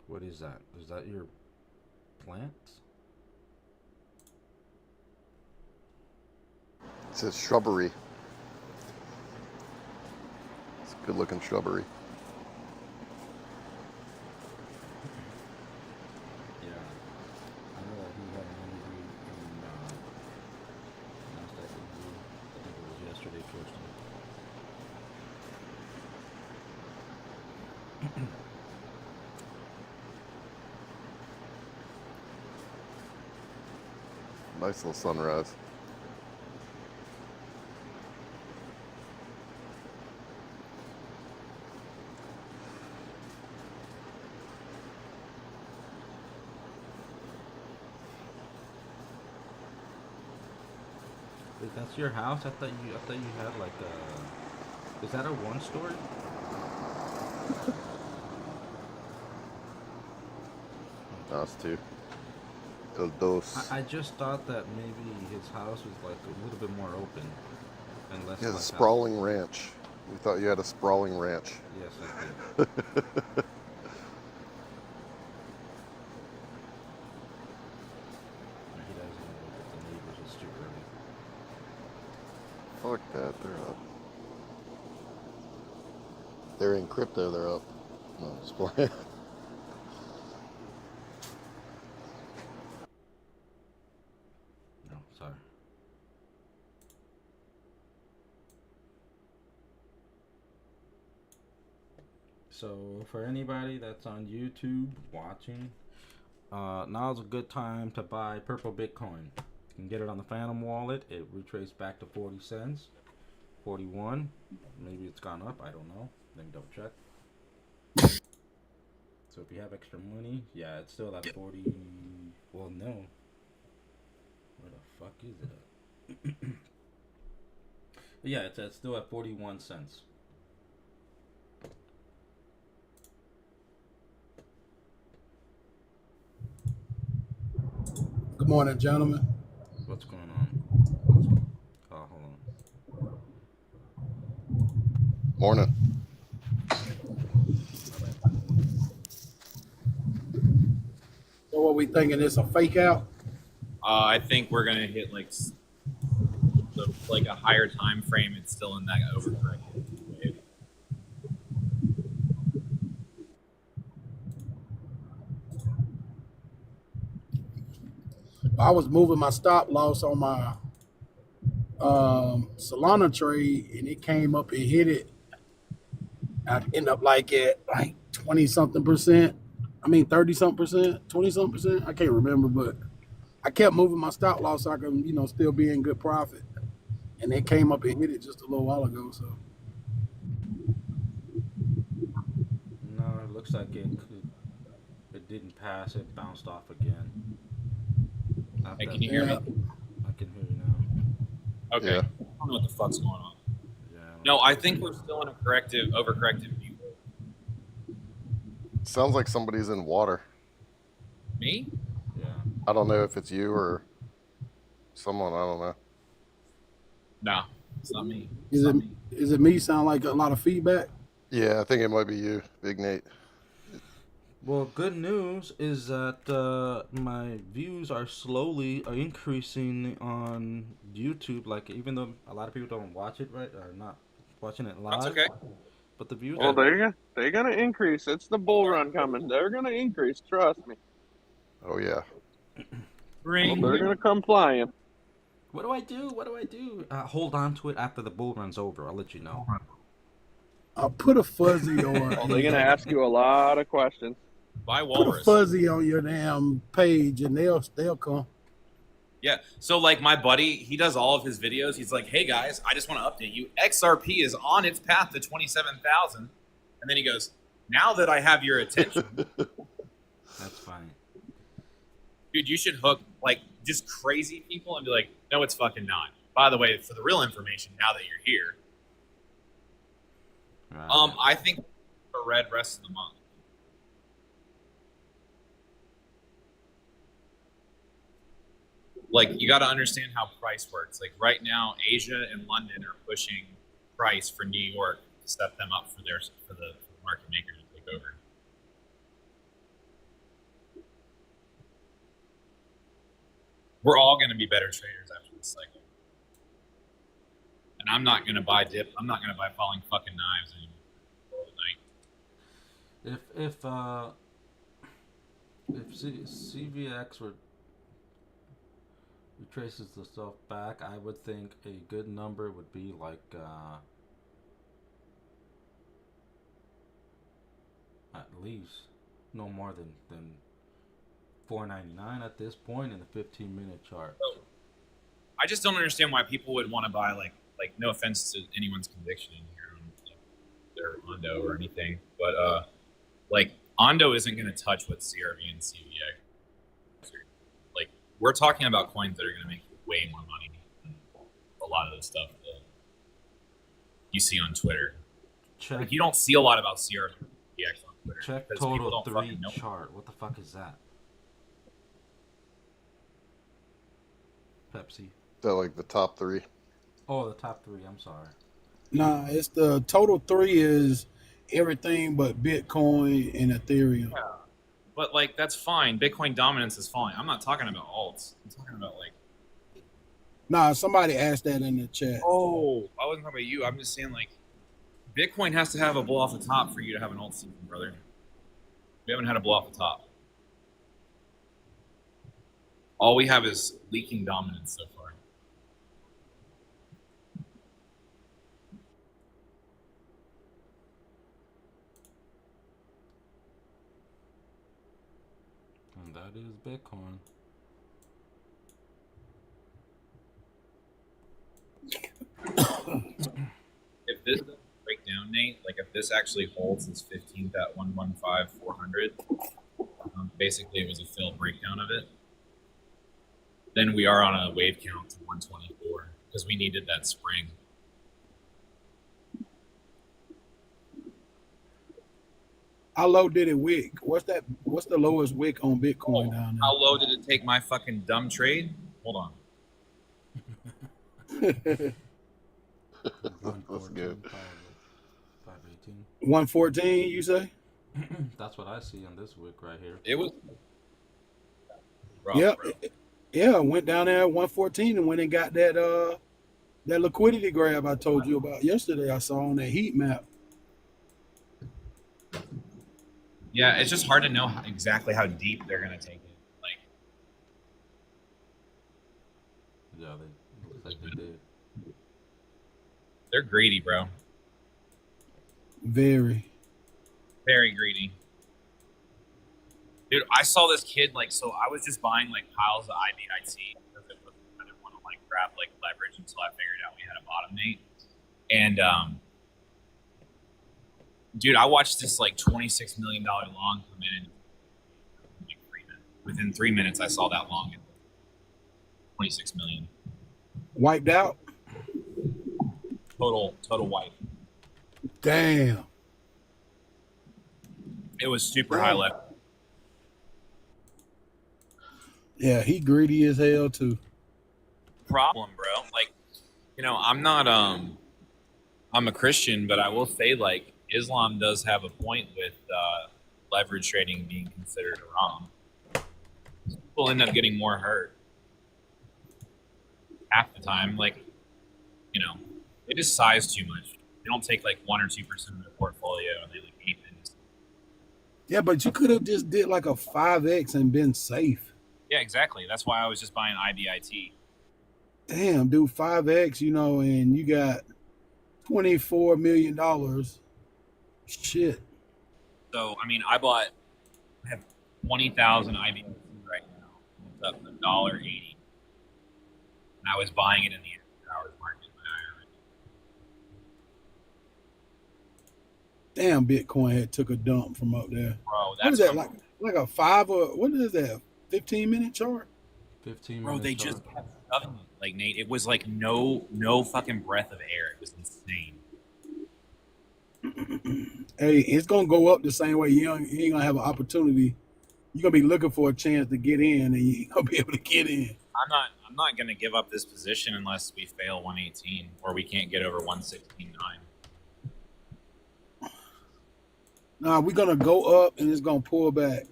What is that? Is that your plants? It says shrubbery. It's a good looking shrubbery. Yeah. I know that he had an interview in NASDAQ interview. I think it was yesterday, Kirsten. Nice little sunrise. That's your house? I thought you had like a. Is that a one story? Us too. El dos. I just thought that maybe his house was like a little bit more open and less He has a like sprawling ranch. We thought you had a sprawling ranch. Yes, I did. He doesn't look at the neighbors. It's too early. Fuck that, they're up. They're in crypto, they're up. No, I'm just playing. No, sorry. So for anybody that's on YouTube watching, now's a good time to buy purple Bitcoin. You can get it on the Phantom wallet. It retraced back to 40 cents, 41. Maybe it's gone up. I don't know. Let me double check. So if you have extra money, yeah, it's still at 40. Well, no. Where the fuck is it at? But yeah, it's still at 41 cents. Good morning, gentlemen. What's going on? Oh, hold on. Morning. So what we thinking? It's a fake out? I think we're gonna hit like a higher time frame. It's still in that overcorrected wave. I was moving my stop loss on my Solana trade, and it came up and hit it. I end up like at like 20 something percent. I mean 30 something percent, 20 something percent. I can't remember, but I kept moving my stop loss so I could, still be in good profit. And it came up and hit it just a little while ago. So No, it looks like it didn't pass. It bounced off again. Hey, can you hear me? I can hear you now. Okay. Yeah. I don't know what the fuck's going on. Yeah. No, I think we're still in a overcorrective view. Sounds like somebody's in water. Me? Yeah. I don't know if it's you or someone, I don't know. No, it's not me. is it me? Sound like a lot of feedback? Yeah, I think it might be you, Big Nate. Well, good news is that my views are slowly increasing on YouTube. Like, even though a lot of people don't watch it, right, or not watching it live. That's okay. But the views Well, are. they're gonna increase. It's the bull run coming. They're gonna increase. Trust me. Oh yeah. Well, they're gonna come flying. What do I do? What do I do? Hold on to it after the bull run's over. I'll let you know. I'll put a fuzzy on. Well, they're gonna ask you a lot of questions. Buy Put a Walrus. fuzzy on your damn page, and they'll come. Yeah. So like my buddy, he does all of his videos. He's like, "Hey guys, I just want to update you. XRP is on its path to 27,000." And then he goes, "Now that I have your attention, That's funny. dude, you should hook like just crazy people and be like, no, it's fucking not. By the way, for the real information, now that you're here, Right. I think for red rest of the month. Like you got to understand how price works. Like right now, Asia and London are pushing price for New York to set them up for the market maker to take over. We're all going to be better traders after this cycle. And I'm not going to buy dip. I'm not going to buy falling fucking knives anymore. If CVX retraces the stuff back, I would think a good number would be like at least no more than 4.99 at this point in the 15-minute chart. I just don't understand why people would want to buy like no offense to anyone's conviction in here on their Ondo or anything, but like Ondo isn't going to touch what CRV and CVX. Like we're talking about coins that are going to make you way more money than the stuff that you see on Twitter. Check Like, you don't see a lot about CRTX on Twitter. check because people total don't 3 fucking know. chart. What the fuck is that? Pepsi. So like the top 3. Oh, the top 3. I'm sorry. Nah, it's the total 3 is everything but Bitcoin and Ethereum. Yeah. But like that's fine. Bitcoin dominance is fine. I'm not talking about alts. I'm talking about like. Nah, somebody asked that in the chat. Oh, I wasn't talking about you. I'm just saying like, Bitcoin has to have a blow off the top for you to have an alt season, brother. We haven't had a blow off the top. All we have is leaking dominance so far. And that is Bitcoin. If this doesn't break down, Nate, like if this actually holds this 15.115,400, basically it was a failed breakdown of it, then we are on a wave count to 124 because we needed that spring. How low did it wick? What's the lowest wick on Bitcoin down How low did it take my fucking dumb trade? Hold on. there? That's good. 518. 114, you say? That's what I see on this wick right here. It was rough, Yep. bro. Yeah, went down there at 114 and went and got that liquidity grab I told you about yesterday. I saw on that heat map. Yeah, it's just hard to know exactly how deep they're gonna take it. Like, Yeah, they looks like they did. they're greedy, bro. Very. Very greedy. Dude, I saw this kid, like, so I was just buying, like, piles of IBIT because I didn't want to, like, grab, like, leverage until I figured out we had a bottom, Nate. And, dude, I watched this, like, $26 million long come in like 3 minutes. Within 3 minutes, I saw that long. 26 million. Wiped out? Total wipe. Damn. It was super high level. Yeah, he greedy as hell too. Problem, bro. Like, you know, I'm a Christian, but I will say, like, Islam does have a point with leverage trading being considered wrong. People end up getting more hurt half the time. Like, you know, they just size too much. They don't take like 1 or 2% of their portfolio and they like ape it. Yeah, but you could have just did like a 5X and been safe. Yeah, exactly. That's why I was just buying IBIT. Damn, dude, 5X, and you got $24 million. Shit. So, I mean, I have 20,000 IBIT right now. It's up $1.80. And I was buying it in the hours market in my IRA. Damn, Bitcoin had took a dump from up there. Bro, What is that's that, like a 5 or what is that, 15-minute chart? 15 bro, minute they chart. just kept shoving it. Like, Nate, it was like no fucking breath of air. It was insane. Hey, it's gonna go up the same way. You ain't gonna have an opportunity. You're gonna be looking for a chance to get in, and you ain't gonna be able to get in. I'm not gonna give up this position unless we fail 118 or we can't get over 116.9. Nah, we're gonna go up, and it's gonna pull back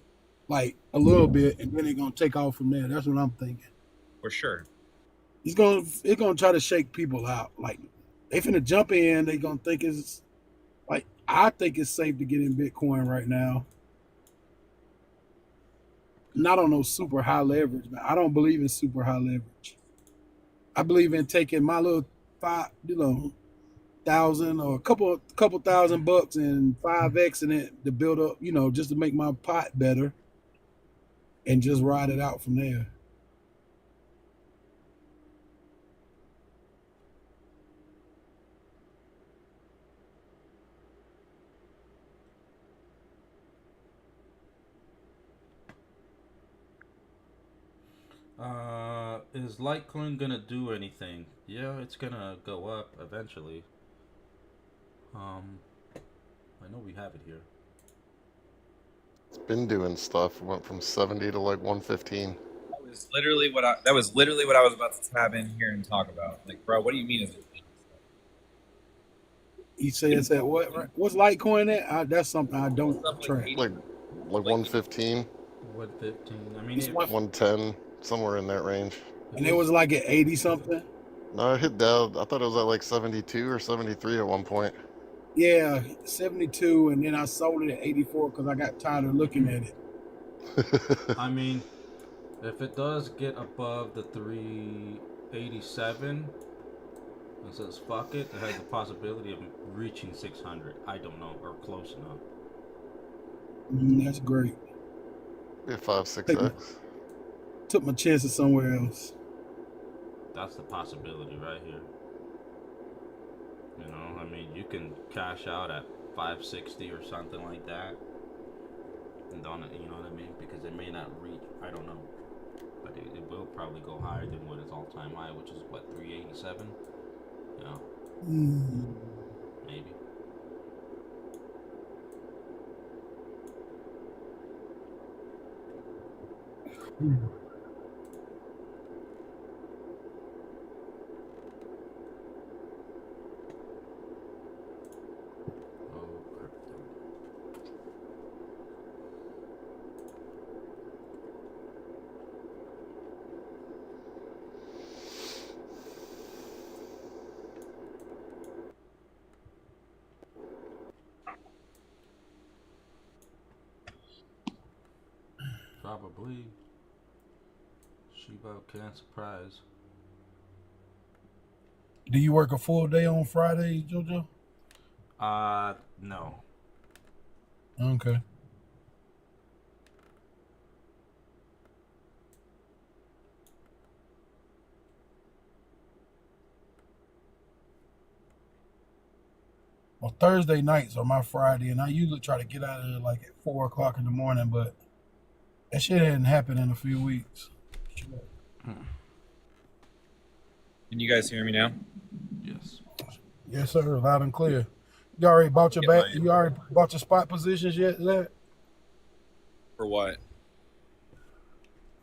like a little bit, and then it's gonna take off from there. That's what I'm thinking. For sure. It's gonna try to shake people out. Like they finna jump in. They gonna think it's like I think it's safe to get in Bitcoin right now. Not on no super high leverage, man. I don't believe in super high leverage. I believe in taking my little $1,000 or a couple $1,000 and 5X in it to build up, just to make my pot better, and just ride it out from there. Is Litecoin gonna do anything? Yeah, it's gonna go up eventually. I know we have it here. It's been doing stuff. It went from 70 to like 115. That was literally what I was about to tab in here and talk about. Like, bro, what do you mean? Is it? He says that what? Right? What's Litecoin at? That's something I don't Stuff like track. 80 Like 115, 115. I mean, It's one, 110, somewhere in that range. and it was like at 80 something. No, it hit down. I thought it was at like 72 or 73 at one point. Yeah, 72, and then I sold it at 84 because I got tired of looking at it. I mean, if it does get above the 387, it says fuck it. It has the possibility of reaching 600. I don't know, or close enough. That's great. Be a 5-6x. Took my chances somewhere else. That's the possibility right here. You know, I mean, you can cash out at 560 or something like that, and don't, you know what I mean? Because it may not reach. I don't know, but it will probably go higher than what its all-time high, which is what, 387. You know, maybe. Oh, crypto. Probably. Shiba can't surprise. Do you work a full day on Friday, JoJo? No. Okay. Well, Thursday nights are my Friday, and I usually try to get out of there like at 4 o'clock in the morning, but that shit hadn't happened in a few weeks. Can you guys hear me now? Yes. Yes, sir. Loud and clear. You already bought your Get back. my- You already bought your spot positions yet, Zach? For what?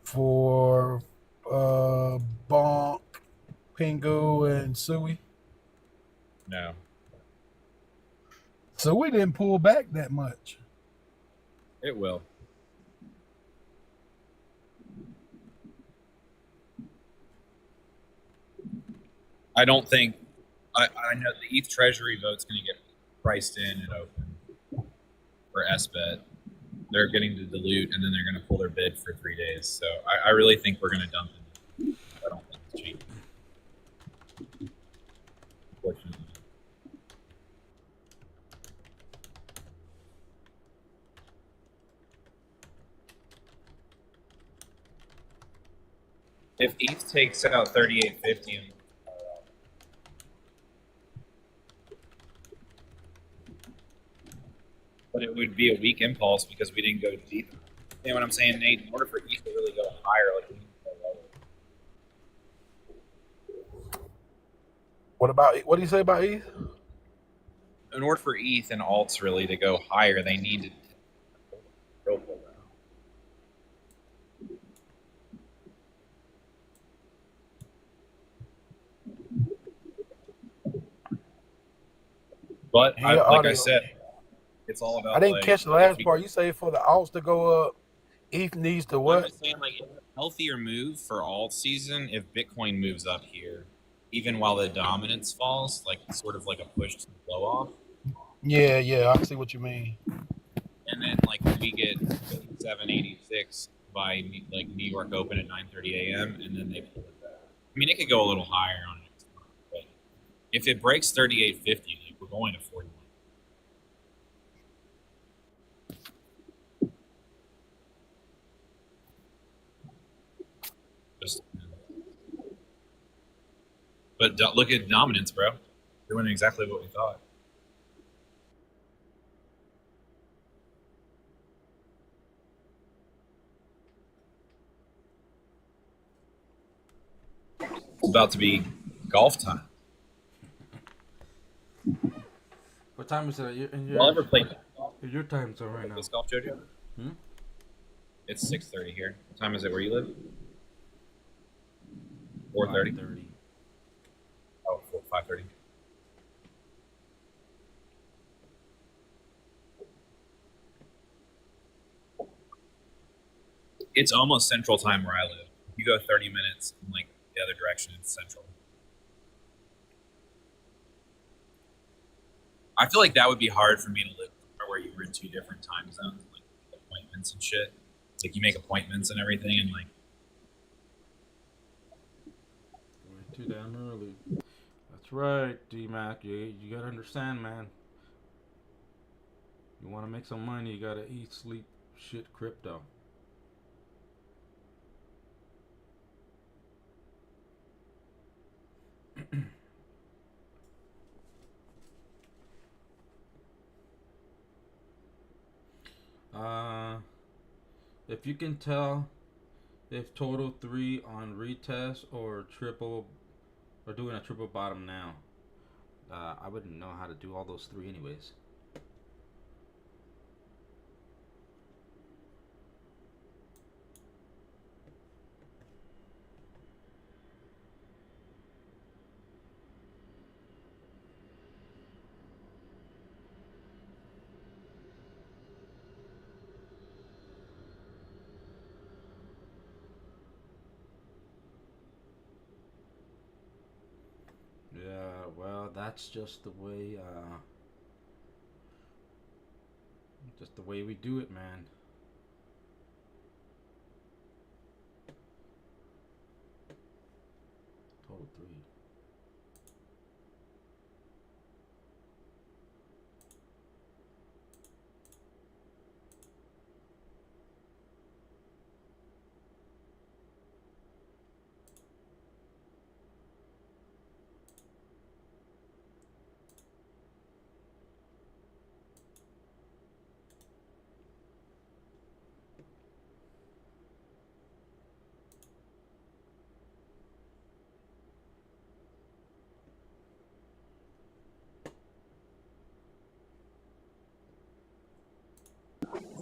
For Bonk, Pingu, and Sui. No. Sui didn't pull back that much. It will. I don't think. I know the ETH Treasury vote's going to get priced in and open for SBET. They're getting to dilute, and then they're going to pull their bid for 3 days. So I really think we're going to dump it. I don't think it's cheap. Unfortunately. If ETH takes out 38.50, but it would be a weak impulse because we didn't go deep. You know what I'm saying, Nate? In order for ETH to really go higher, like we need to go lower. What do you say about ETH? In order for ETH and alts really to go higher, they need to go for that. But Hey, your like I audio. said, it's all about. I didn't like, catch the if last we- part. You say for the alts to go up, ETH needs to I'm what? just saying, like, it's a healthier move for alt season if Bitcoin moves up here, even while the dominance falls, like sort of like a push to blow off. Yeah, I see what you mean. And then like we get 786 by like New York Open at 9:30 a.m. and then they pull it back. I mean, it could go a little higher on it, but if it breaks 38.50, like we're going to 41. Just, but look at dominance, bro. Doing exactly what we thought. about to be golf time. What time is it in Y'all ever play your time zone right now? this golf, Jojo? Hmm? It's 6:30 here. What time is it where you live? 4:30. 5:30. Oh, 5:30. It's almost Central Time where I live. You go 30 minutes in like the other direction, it's Central. I feel like that would be hard for me to live where you were in 2 different time zones, like appointments and shit. Like you make appointments and everything, and like Way too damn early. That's right, D-Mac. You gotta understand, man. You want to make some money, you gotta eat, sleep, shit, crypto. uh, if you can tell if total 3 on retest or triple, or doing a triple bottom now, I wouldn't know how to do all those 3 anyways. Yeah, well, that's just the way we do it, man. Total 3.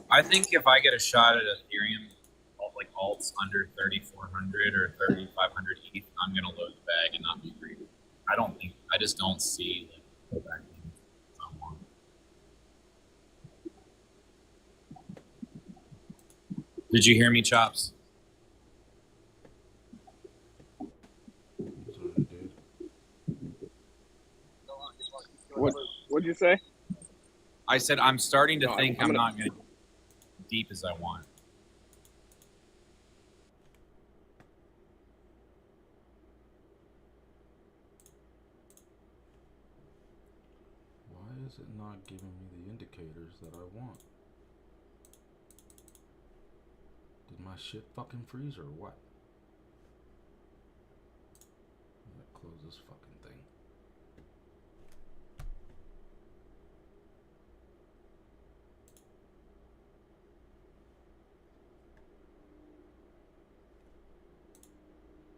I think if I get a shot at Ethereum, like alts under 3,400 or 3,500 ETH, I'm gonna load the bag and not be greedy. I just don't see like pullback. Did you hear me, Chops? That's what I did. What'd you say? I said I'm starting to No, think I'm I'm gonna- not going to deep as I want. Why is it not giving me the indicators that I want? Did my shit fucking freeze or what? I'm gonna close this fucking thing.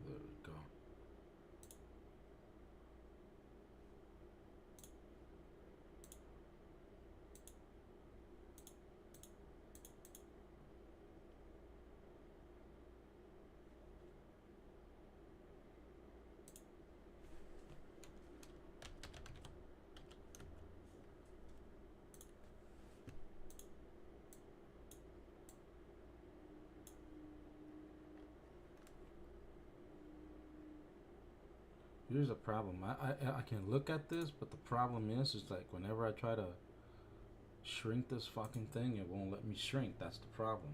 There we go. Here's a problem. I can look at this, but the problem is like whenever I try to shrink this fucking thing, it won't let me shrink. That's the problem.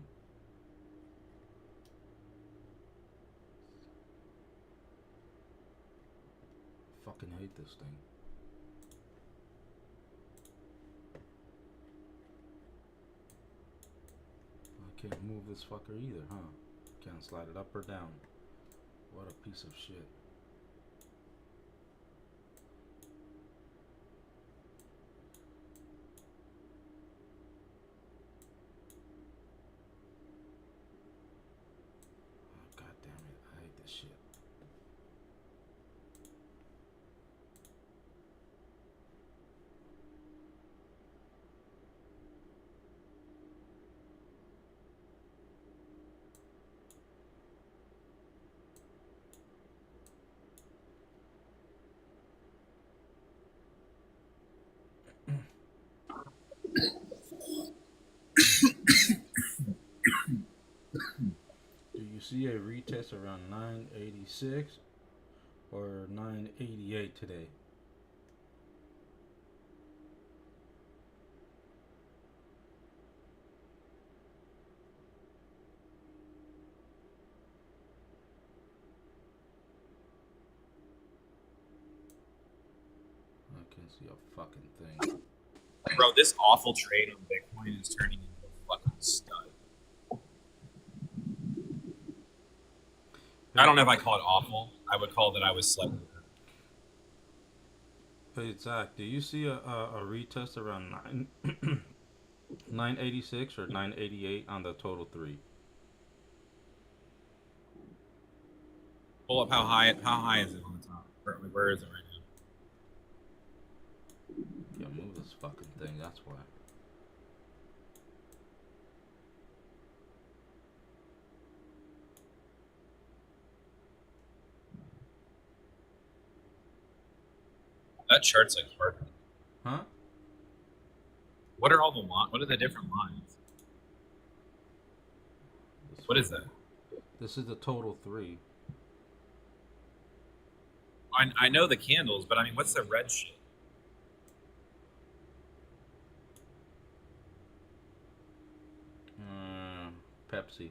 Fucking hate this thing. I can't move this fucker either, huh? Can't slide it up or down. What a piece of shit. God damn it, I hate this shit. see a retest around 986 or 988 today? I can't see a fucking thing. Bro, this awful trade on Bitcoin is turning into a fucking stud. I don't know if I call it awful. I would call that I was slightly. Hey Zach, do you see a retest around 986 or 988 on the total 3? Pull up how high is it on the top? Where is it right now? Yeah, move this fucking thing, that's why. That chart's like hard. Huh? What are all the what are the different lines? What is that? This is the total 3. I know the candles, but I mean, what's the red shit? Pepsi.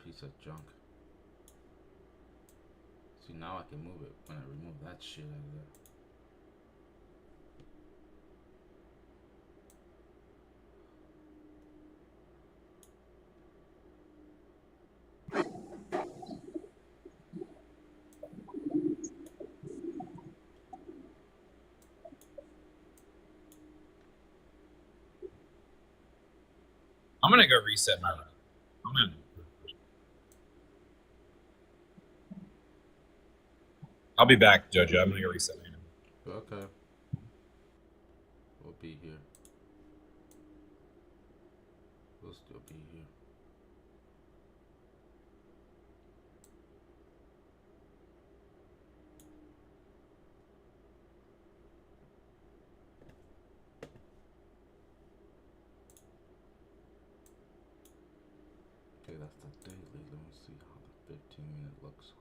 Piece of junk. See, now I can move it when I remove that shit out of there. I'm gonna go reset my run. I'll be back, Jojo. I'm gonna go reset my run. Okay. We'll be here. We'll still be here. Okay, that's the daily. Let me see how the 15-minute looks.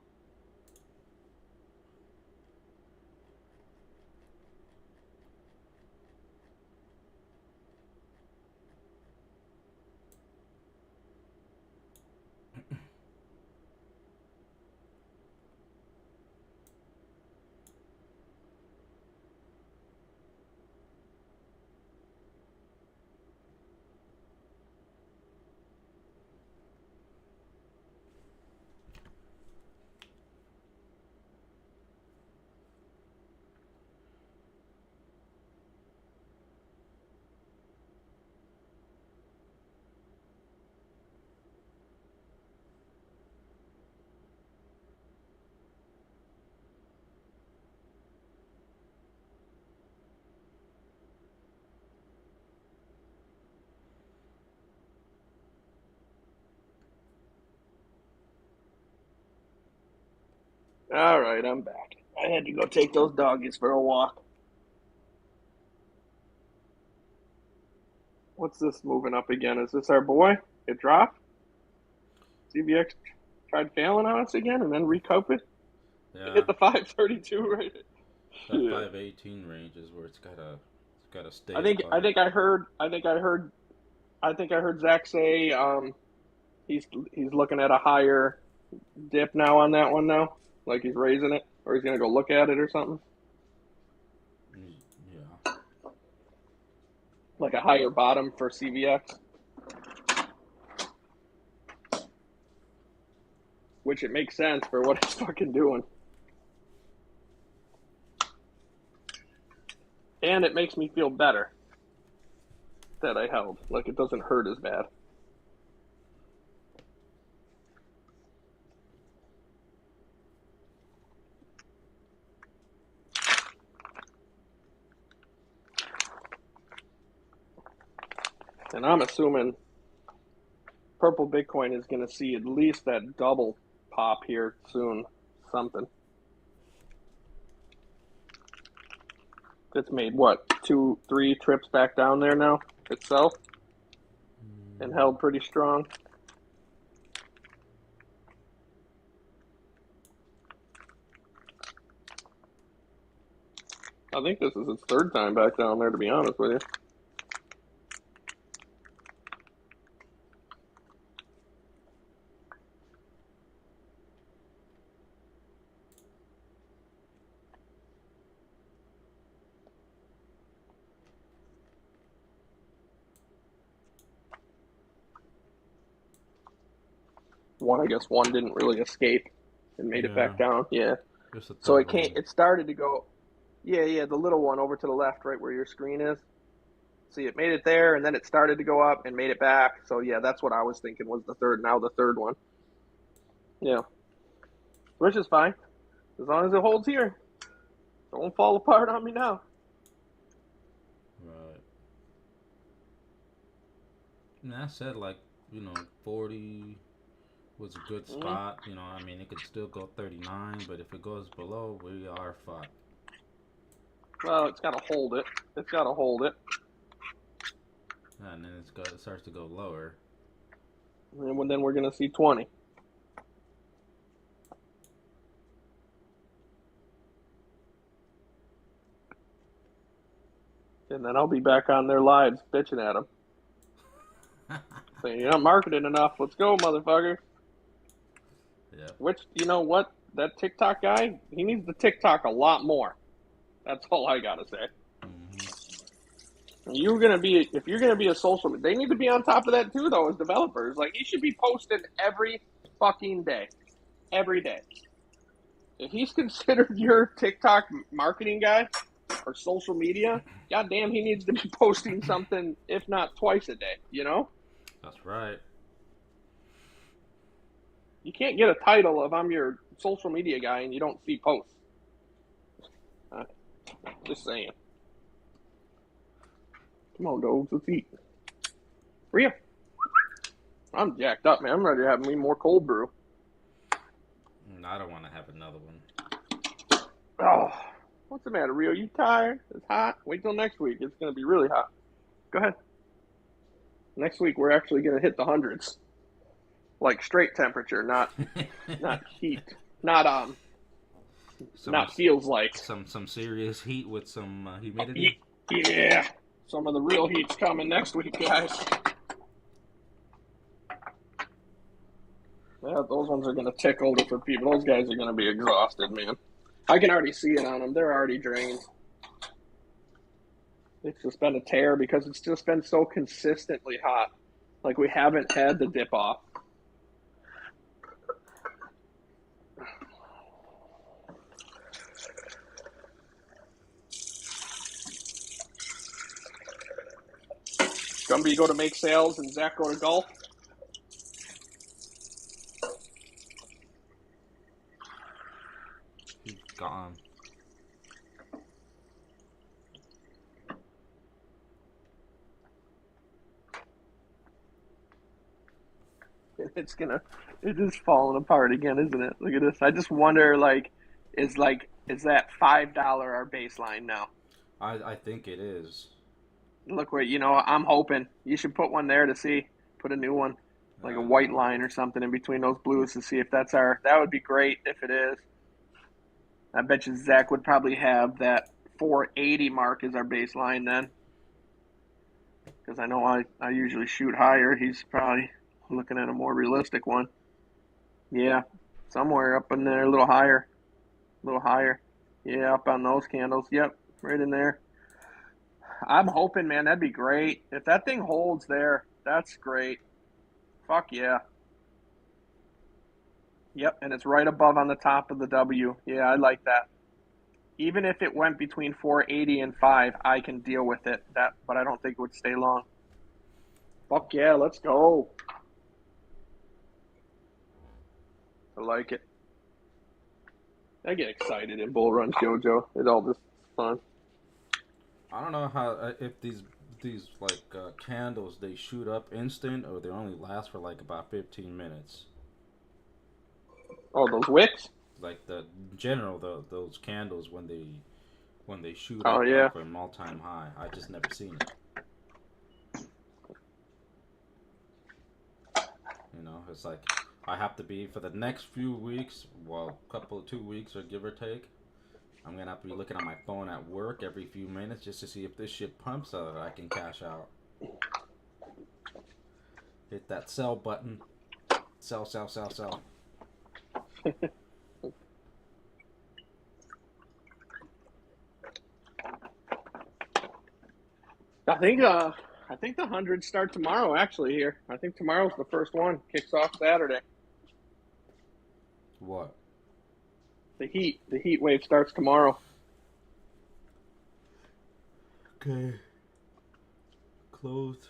All right, I'm back. I had to go take those doggies for a walk. What's this moving up again? Is this our boy? It dropped? CVX tried failing on us again and then recouped? Yeah, Hit the 532 right. that 518 range is where it's gotta stay. I think I heard Zach say he's looking at a higher dip now on that one now. Like he's raising it, or he's gonna go look at it or something. Yeah. Like a higher bottom for CVX. Which it makes sense for what it's fucking doing. And it makes me feel better that I held. Like it doesn't hurt as bad. And I'm assuming Purple Bitcoin is going to see at least that double pop here soon. Something. It's made what, 2-3 trips back down there now itself, and held pretty strong. I think this is its third time back down there, to be honest with you. I guess one didn't really escape and made it back Yeah. down. Yeah. Just the So third it came. one. It started to go. Yeah, the little one over to the left, right where your screen is. See, it made it there, and then it started to go up and made it back. So yeah, that's what I was thinking was the third. Now the third one. Yeah, which is fine as long as it holds here. Don't fall apart on me now. Right. And I said, like, 40 was a good spot. I mean, it could still go 39, but if it goes below, we are fucked. Well, it's got to hold it. It's got to hold it. And then it starts to go lower. And then we're going to see 20. And then I'll be back on their lives bitching at them. Saying, you're not marketing enough. Let's go, motherfucker. Yeah. Which, you know what? That TikTok guy, he needs to TikTok a lot more. That's all I got to say. Mm-hmm. If you're gonna be a social, they need to be on top of that too, though, as developers. Like, he should be posting every fucking day, every day. If he's considered your TikTok marketing guy or social media, goddamn, he needs to be posting something, if not twice a day. That's right. You can't get a title of I'm your social media guy and you don't see posts. Just saying. Come on, dogs, let's eat. Rhea. I'm jacked up, man. I'm ready to have me more cold brew. I don't want to have another one. Oh, what's the matter, Rio? You tired? It's hot. Wait till next week. It's going to be really hot. Go ahead. Next week we're actually going to hit the hundreds, like straight temperature, not heat, not feels like. Some serious heat with some humidity. Yeah, some of the real heat's coming next week, guys. Yeah, those ones are going to tickle for people. Those guys are going to be exhausted, man. I can already see it on them. They're already drained. It's just been a tear because it's just been so consistently hot. Like, we haven't had the dip off. Gumby go to make sales and Zach go to golf. He's gone. It is falling apart again, isn't it? Look at this. I just wonder, is that $5 our baseline now? I think it is. Look where, I'm hoping you should put one there to see, put a new one, like a white line or something in between those blues to see if that would be great if it is. I bet you Zach would probably have that 480 mark as our baseline then. Because I know I usually shoot higher. He's probably looking at a more realistic one. Yeah, somewhere up in there, a little higher. Yeah, up on those candles. Yep, right in there. I'm hoping, man, that'd be great. If that thing holds there, that's great. Fuck yeah. Yep, and it's right above on the top of the W. Yeah, I like that. Even if it went between 480 and 5, I can deal with it. But I don't think it would stay long. Fuck yeah, let's go. I like it. I get excited in bull runs, JoJo. It's all just fun. I don't know how if these candles, they shoot up instant or they only last for like about 15 minutes. Oh, those wicks? Like those candles when they when they shoot Oh, up yeah. like from all-time high. I just never seen it. You know, it's like I have to be for the next few weeks, well, 2 weeks or give or take. I'm gonna have to be looking at my phone at work every few minutes just to see if this shit pumps so that I can cash out. Hit that sell button. Sell, sell, sell, sell. I think the hundreds start tomorrow. Actually, here. I think tomorrow's the first one. Kicks off Saturday. What? The heat wave starts tomorrow. Okay. Closed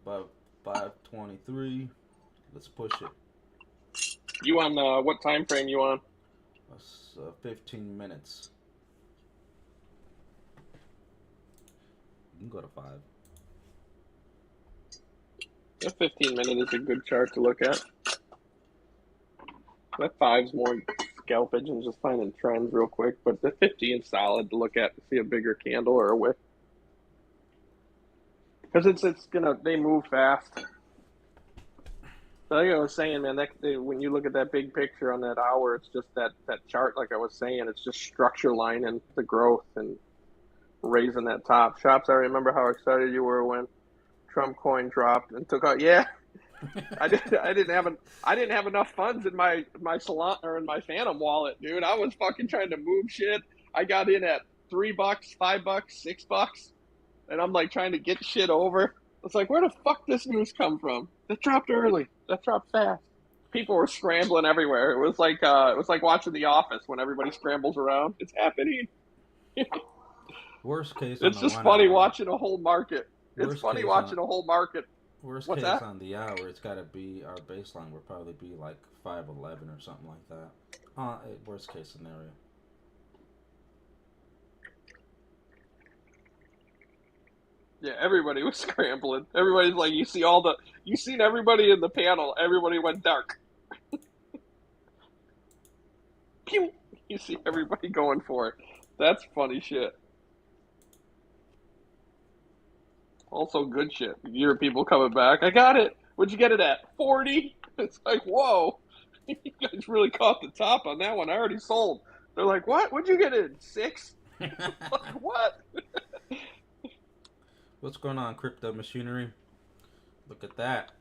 by 5:23. Let's push it. You on what time frame you on? That's 15 minutes. You can go to 5. The 15-minute is a good chart to look at. That 5's more scalpage and just finding trends real quick, but the 15's solid to look at to see a bigger candle or a wick. Because they move fast. Like I was saying, man, when you look at that big picture on that hour, it's just that chart, like I was saying, it's just structure lining the growth and raising that top. Shops, I remember how excited you were when Trump coin dropped and took out. Yeah, I didn't have enough funds in my salon or in my Phantom wallet, dude. I was fucking trying to move shit. I got in at $3, $5, $6, and I'm like trying to get shit over. It's like, where the fuck this news come from? That dropped early. That dropped fast. People were scrambling everywhere. It was like watching The Office when everybody scrambles around. It's happening. Worst case. It's just funny watching a whole market. It's funny watching a whole market. Worst What's case that? on the hour, it's got to be our baseline will probably be like 511 or something like that. Worst case scenario. Yeah, everybody was scrambling. Everybody's like, you seen everybody in the panel. Everybody went dark. Pew! You see everybody going for it. That's funny shit. Also good shit. You hear people coming back. I got it. What'd you get it at? 40? It's like, whoa. You guys really caught the top on that one. I already sold. They're like, what? What'd you get it? 6? Like, what? What's going on, Crypto Machinery? Look at that.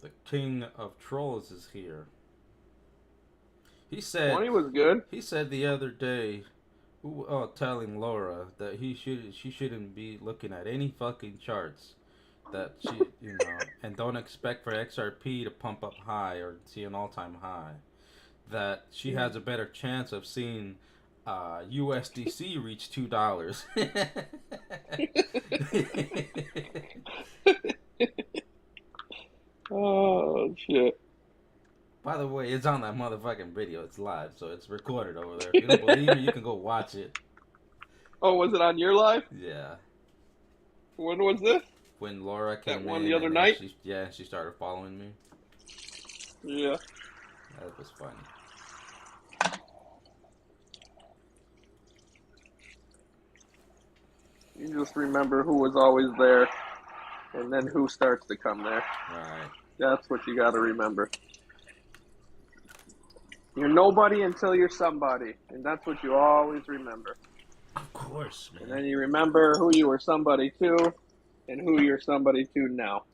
The king of trolls is here. He said 20 was good. He said the other day, telling Laura that she shouldn't be looking at any fucking charts. That she, and don't expect for XRP to pump up high or see an all-time high. That she has a better chance of seeing USDC reach $2. Oh shit. By the way, it's on that motherfucking video. It's live, so it's recorded over there. If you don't believe me, you can go watch it. Oh, was it on your live? Yeah. When was this? When Laura came That one in the other and night? she started following me. Yeah. That was funny. You just remember who was always there, and then who starts to come there. Right. That's what you got to remember. You're nobody until you're somebody, and that's what you always remember. Of course, man. And then you remember who you were somebody to, and who you're somebody to now.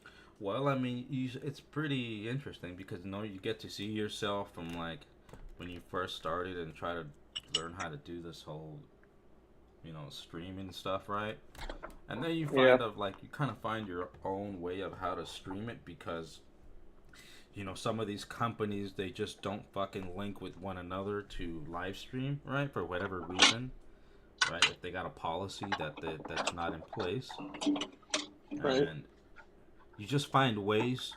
Well, I mean, it's pretty interesting because you get to see yourself from like when you first started and try to learn how to do this whole, streaming stuff, right? And then you find you kind of find your own way of how to stream it because, some of these companies, they just don't fucking link with one another to live stream, right? For whatever reason, right? If they got a policy that's not in place, Right. and you just find ways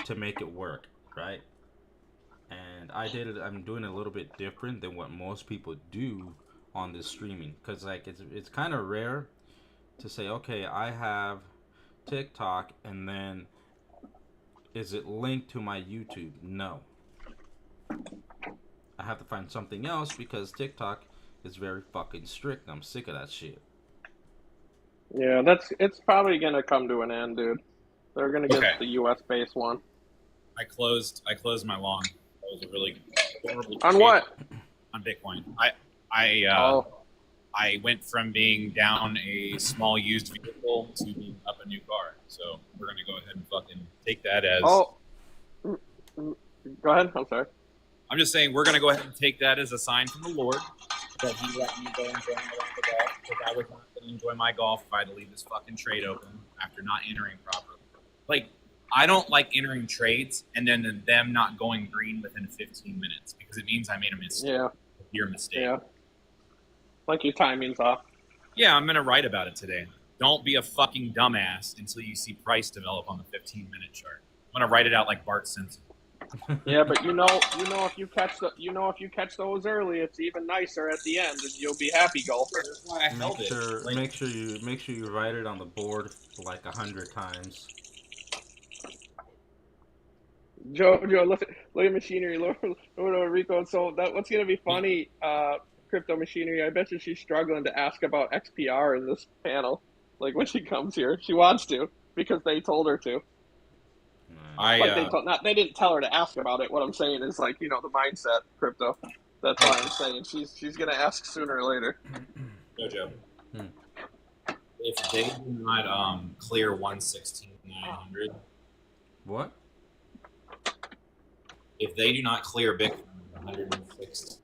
to make it work, right? And I'm doing it a little bit different than what most people do on this streaming, because like it's kind of rare to say, okay, I have TikTok, and then is it linked to my YouTube? No. I have to find something else because TikTok is very fucking strict. I'm sick of that shit. Yeah, it's probably gonna come to an end, dude. They're gonna get Okay. the U.S. based one. I closed my long. That was a really horrible On trade what? on Bitcoin. Oh, I went from being down a small used vehicle to being up a new car. So we're gonna go ahead and fucking take that as. oh. Mm, mm. Go ahead. I'm sorry. I'm just saying we're gonna go ahead and take that as a sign from the Lord that He let me go enjoy my round of golf, because I was not gonna enjoy my golf if I had to leave this fucking trade open after not entering properly. Like, I don't like entering trades and then them not going green within 15 minutes because it means I made a mistake. Yeah. Your mistake. Yeah. Like your timing's off. Yeah, I'm going to write about it today. Don't be a fucking dumbass until you see price develop on the 15-minute chart. I'm going to write it out like Bart Simpson. Yeah, but you know if you catch those early, it's even nicer at the end, and you'll be happy, golfer. That's why I held Make it. sure, Like, make sure you write it on the board like 100 times. Jojo, look at machinery, look at Rico. So what's gonna be funny, crypto machinery? I bet you she's struggling to ask about XPR in this panel. Like when she comes here, she wants to because they told her to. They didn't tell her to ask about it. What I'm saying is like the mindset crypto. That's why I'm saying she's gonna ask sooner or later. Jojo, if they do not clear 116,900, What? if they do not clear Bitcoin 106,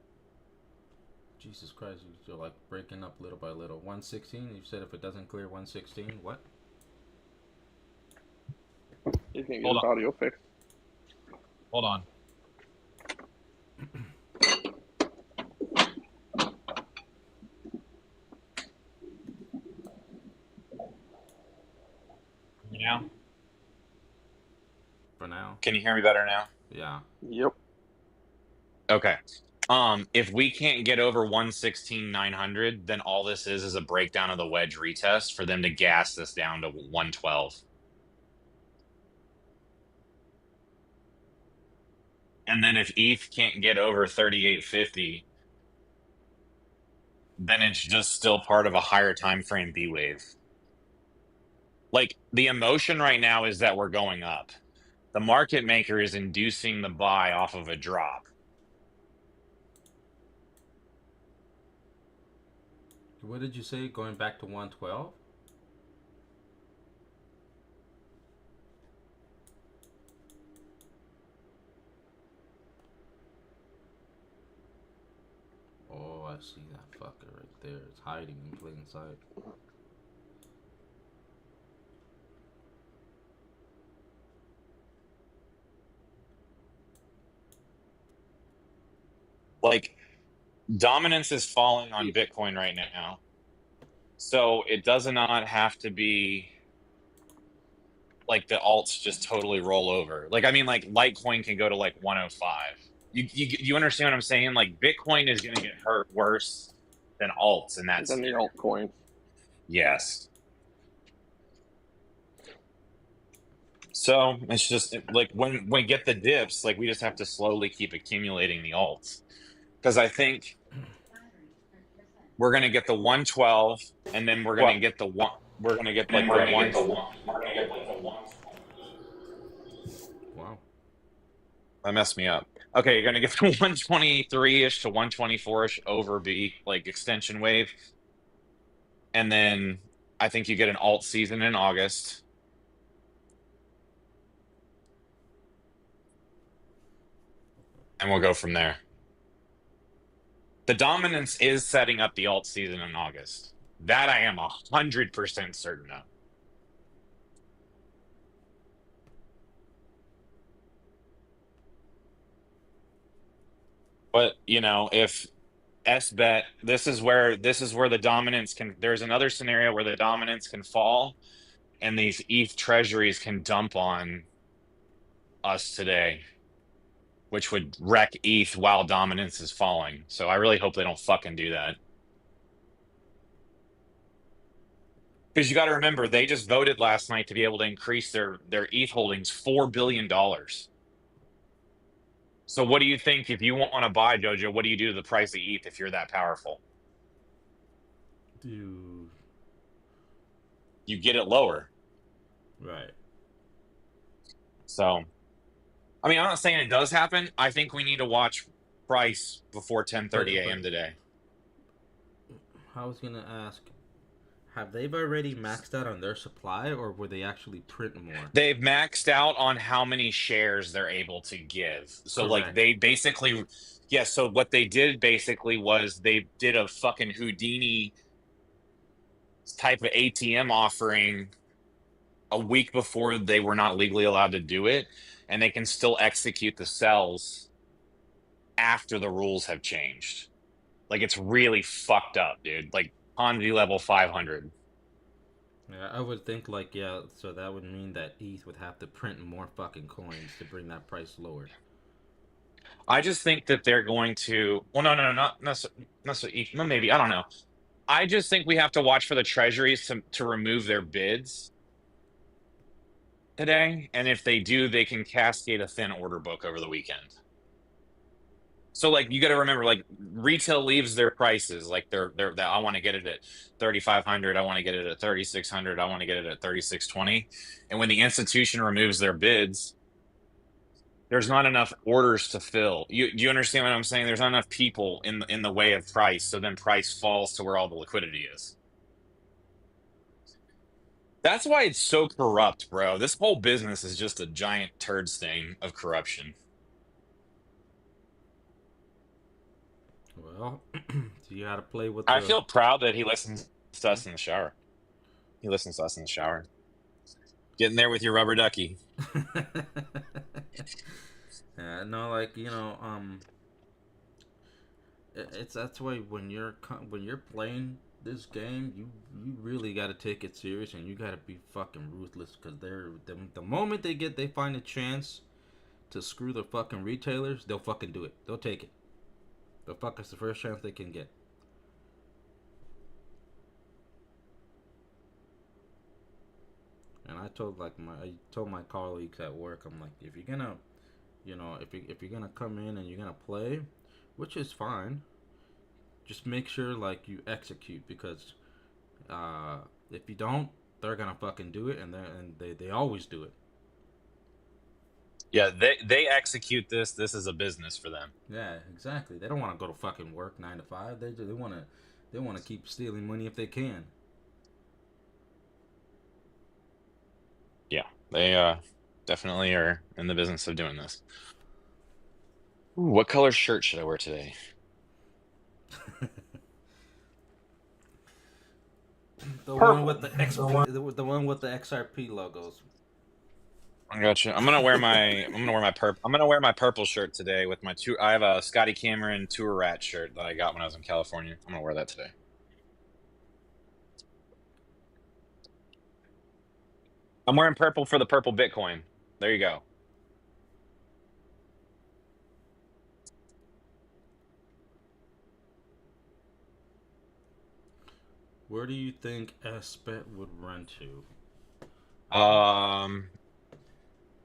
Jesus Christ, you're like breaking up little by little. 116. You said if it doesn't clear 116, what? He's gonna get Hold his on. audio fixed. hold on. Now, For now, Can you hear me better now? yeah. Yep. Okay. If we can't get over 116,900, then all this is a breakdown of the wedge retest for them to gas this down to 112. And then if ETH can't get over 3850, then it's just still part of a higher time frame B wave. Like, the emotion right now is that we're going up. The market maker is inducing the buy off of a drop. What did you say? Going back to 112? Oh, I see that fucker right there. It's hiding in plain sight. Like, dominance is falling on Bitcoin right now. So it does not have to be like the alts just totally roll over. Like, I mean, like Litecoin can go to like 105. You understand what I'm saying? Like, Bitcoin is going to get hurt worse than alts, and that's Then the altcoins. yes. So it's just like when we get the dips, like we just have to slowly keep accumulating the alts, because I think we're gonna get the 112, and then we're gonna get the one. We're gonna get like the one. Wow. That messed me up. Okay, you're gonna get the 123-ish to 124-ish over B, like extension wave, and then I think you get an alt season in August. And we'll go from there. The dominance is setting up the alt season in August. That I am 100% certain of. But if SBET, this is where the dominance can. There's another scenario where the dominance can fall, and these ETH treasuries can dump on us today, which would wreck ETH while dominance is falling. So I really hope they don't fucking do that. Because you got to remember, they just voted last night to be able to increase their ETH holdings $4 billion. So what do you think if you want to buy, Jojo? What do you do to the price of ETH if you're that powerful? Dude. You get it lower. Right. So, I mean, I'm not saying it does happen. I think we need to watch price before 10:30 But- a.m. today. I was gonna ask, have they already maxed out on their supply, or were they actually print more? They've maxed out on how many shares they're able to give. So like Correct. they basically yeah, so what they did basically was they did a fucking Houdini type of ATM offering a week before they were not legally allowed to do it, and they can still execute the sells after the rules have changed. Like it's really fucked up, dude. Like Ponzi level 500. Yeah, I would think like yeah, so that would mean that ETH would have to print more fucking coins to bring that price lower. I just think that they're going to. Well, no, not necessarily. Well, maybe I don't know. I just think we have to watch for the treasuries to remove their bids today, and if they do, they can cascade a thin order book over the weekend. So, like, you got to remember, like, retail leaves their prices. Like, they're I want to get it at 3,500. I want to get it at 3,600. I want to get it at 3,620. And when the institution removes their bids, there's not enough orders to fill. Do you understand what I'm saying? There's not enough people in the way of price, so then price falls to where all the liquidity is. That's why it's so corrupt, bro. This whole business is just a giant turd stain of corruption. Well, so you got to play with. I feel proud that he listens to us in the shower. He listens to us in the shower. Getting there with your rubber ducky. Yeah, no, like it's that's why when you're playing this game, you really got to take it serious and you got to be fucking ruthless because the moment they find a chance to screw the fucking retailers, they'll fucking do it. They'll take it. They'll fuck us the first chance they can get. And I told my colleagues at work, I'm like, if you're gonna, if you're gonna come in and you're gonna play, which is fine, just make sure like you execute because if you don't, they're gonna fucking do it, and they always do it. Yeah, they execute this. This is a business for them. Yeah, exactly. They don't want to go to fucking work 9 to 5. They want to keep stealing money if they can. Yeah, they definitely are in the business of doing this. Ooh, what color shirt should I wear today? The one with the XRP logos. I got you. I'm gonna wear my purple shirt today with my two. I have a Scotty Cameron Tour Rat shirt that I got when I was in California. I'm gonna wear that today. I'm wearing purple for the purple Bitcoin. There you go. Where do you think SBET would run to?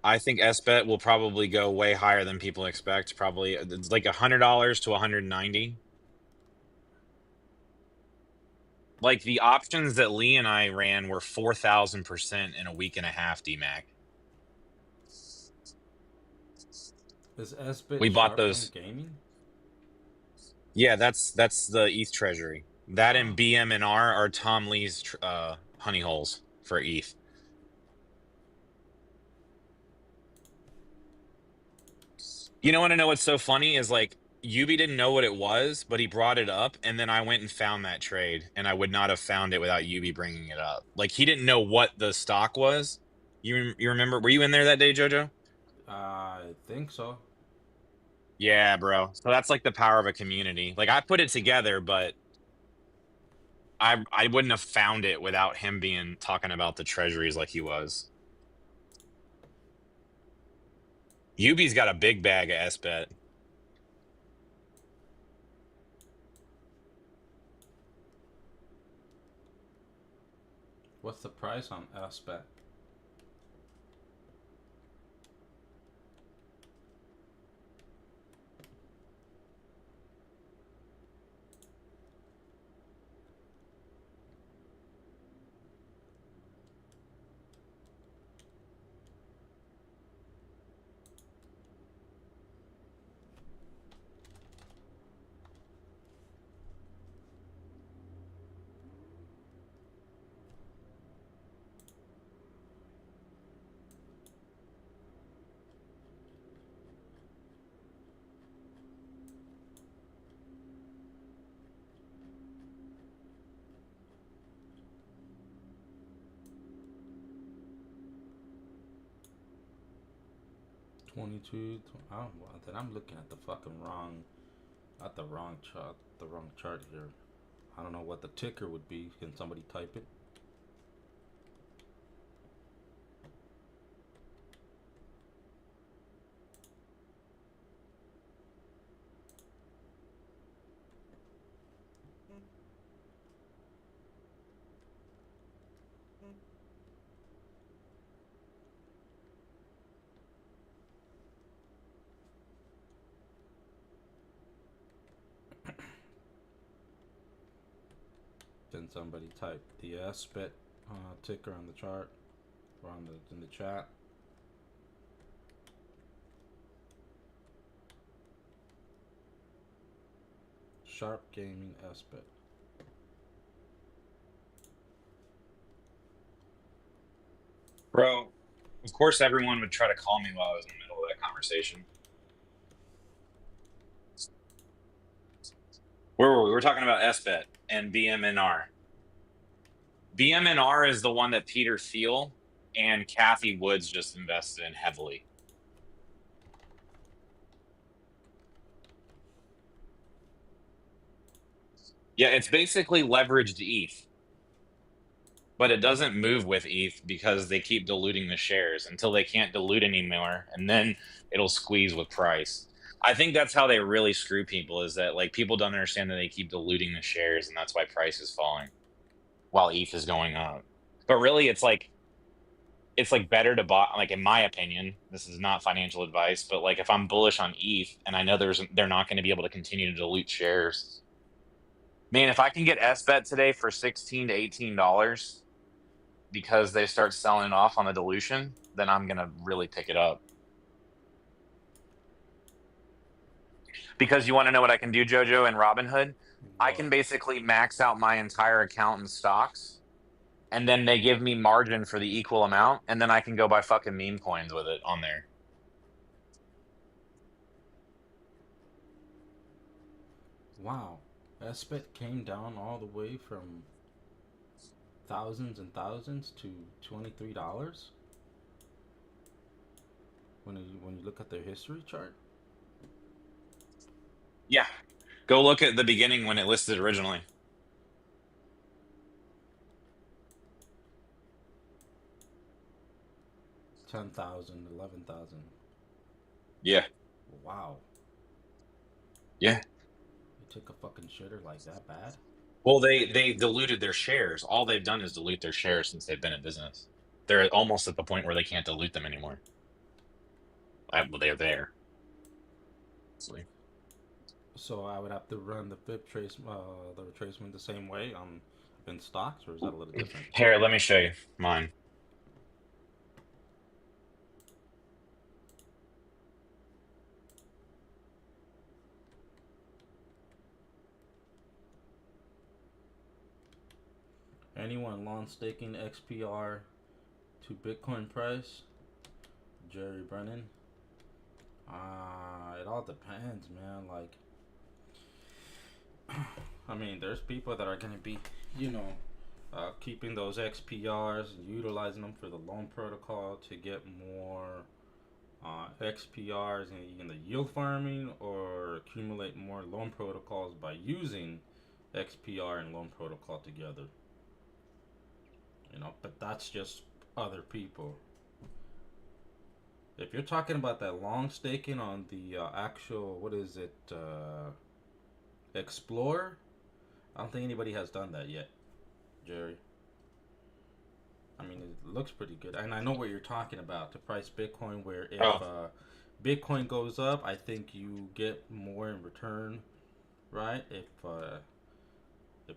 I think SBET will probably go way higher than people expect. Probably it's like $100 to 190. Like the options that Lee and I ran were 4,000% in a week and a half, DMAC. Is SBET We bought those. gaming? Yeah, that's the ETH treasury. That and BMNR are Tom Lee's honey holes for ETH. You know what I know what's so funny is like Yubi didn't know what it was, but he brought it up, and then I went and found that trade, and I would not have found it without Yubi bringing it up. Like he didn't know what the stock was. You remember? Were you in there that day, Jojo? I think so. Yeah, bro. So that's like the power of a community. Like I put it together, but I wouldn't have found it without him being talking about the treasuries like he was. Yubi's got a big bag of SBET. What's the price on SBET? 22. Oh, well, then I'm looking at the fucking wrong, at the wrong chart here. I don't know what the ticker would be. Can somebody type it? Can somebody type the SBET ticker on the chart or on in the chat? Sharp Gaming SBET. Bro, of course everyone would try to call me while I was in the middle of that conversation. Where were we? We're talking about SBET and BMNR. BMNR is the one that Peter Thiel and Kathy Woods just invested in heavily. Yeah, it's basically leveraged ETH. But it doesn't move with ETH because they keep diluting the shares until they can't dilute anymore, and then it'll squeeze with price. I think that's how they really screw people, is that like people don't understand that they keep diluting the shares, and that's why price is falling while ETH is going up. But really it's like better to buy, like in my opinion, this is not financial advice, but like if I'm bullish on ETH and I know they're not going to be able to continue to dilute shares. Man, if I can get SBET today for $16 to $18 because they start selling off on the dilution, then I'm going to really pick it up. Because you want to know what I can do, Jojo, and Robinhood? I can basically max out my entire account in stocks, and then they give me margin for the equal amount, and then I can go buy fucking meme coins with it on there. Wow. SBET came down all the way from thousands and thousands to $23 when you look at their history chart. Yeah. Go look at the beginning when it listed originally. $10,000, $11,000. Yeah. Wow. Yeah. You took a fucking shitter like that bad? Well, they diluted their shares. All they've done is dilute their shares since they've been in business. They're almost at the point where they can't dilute them anymore. Well, they're there. So I would have to run the FIB the retracement the same way in stocks, or is that a little different? Here, let me show you mine. Anyone long staking XPR to Bitcoin price? Jerry Brennan. It all depends, man. Like, I mean, there's people that are gonna be, keeping those XPRs and utilizing them for the loan protocol to get more XPRs in the yield farming, or accumulate more loan protocols by using XPR and loan protocol together. But that's just other people. If you're talking about that long staking on the actual, what is it, Explorer, I don't think anybody has done that yet, Jerry. I mean, it looks pretty good, and I know what you're talking about, to price Bitcoin, where if Bitcoin goes up, I think you get more in return, right? If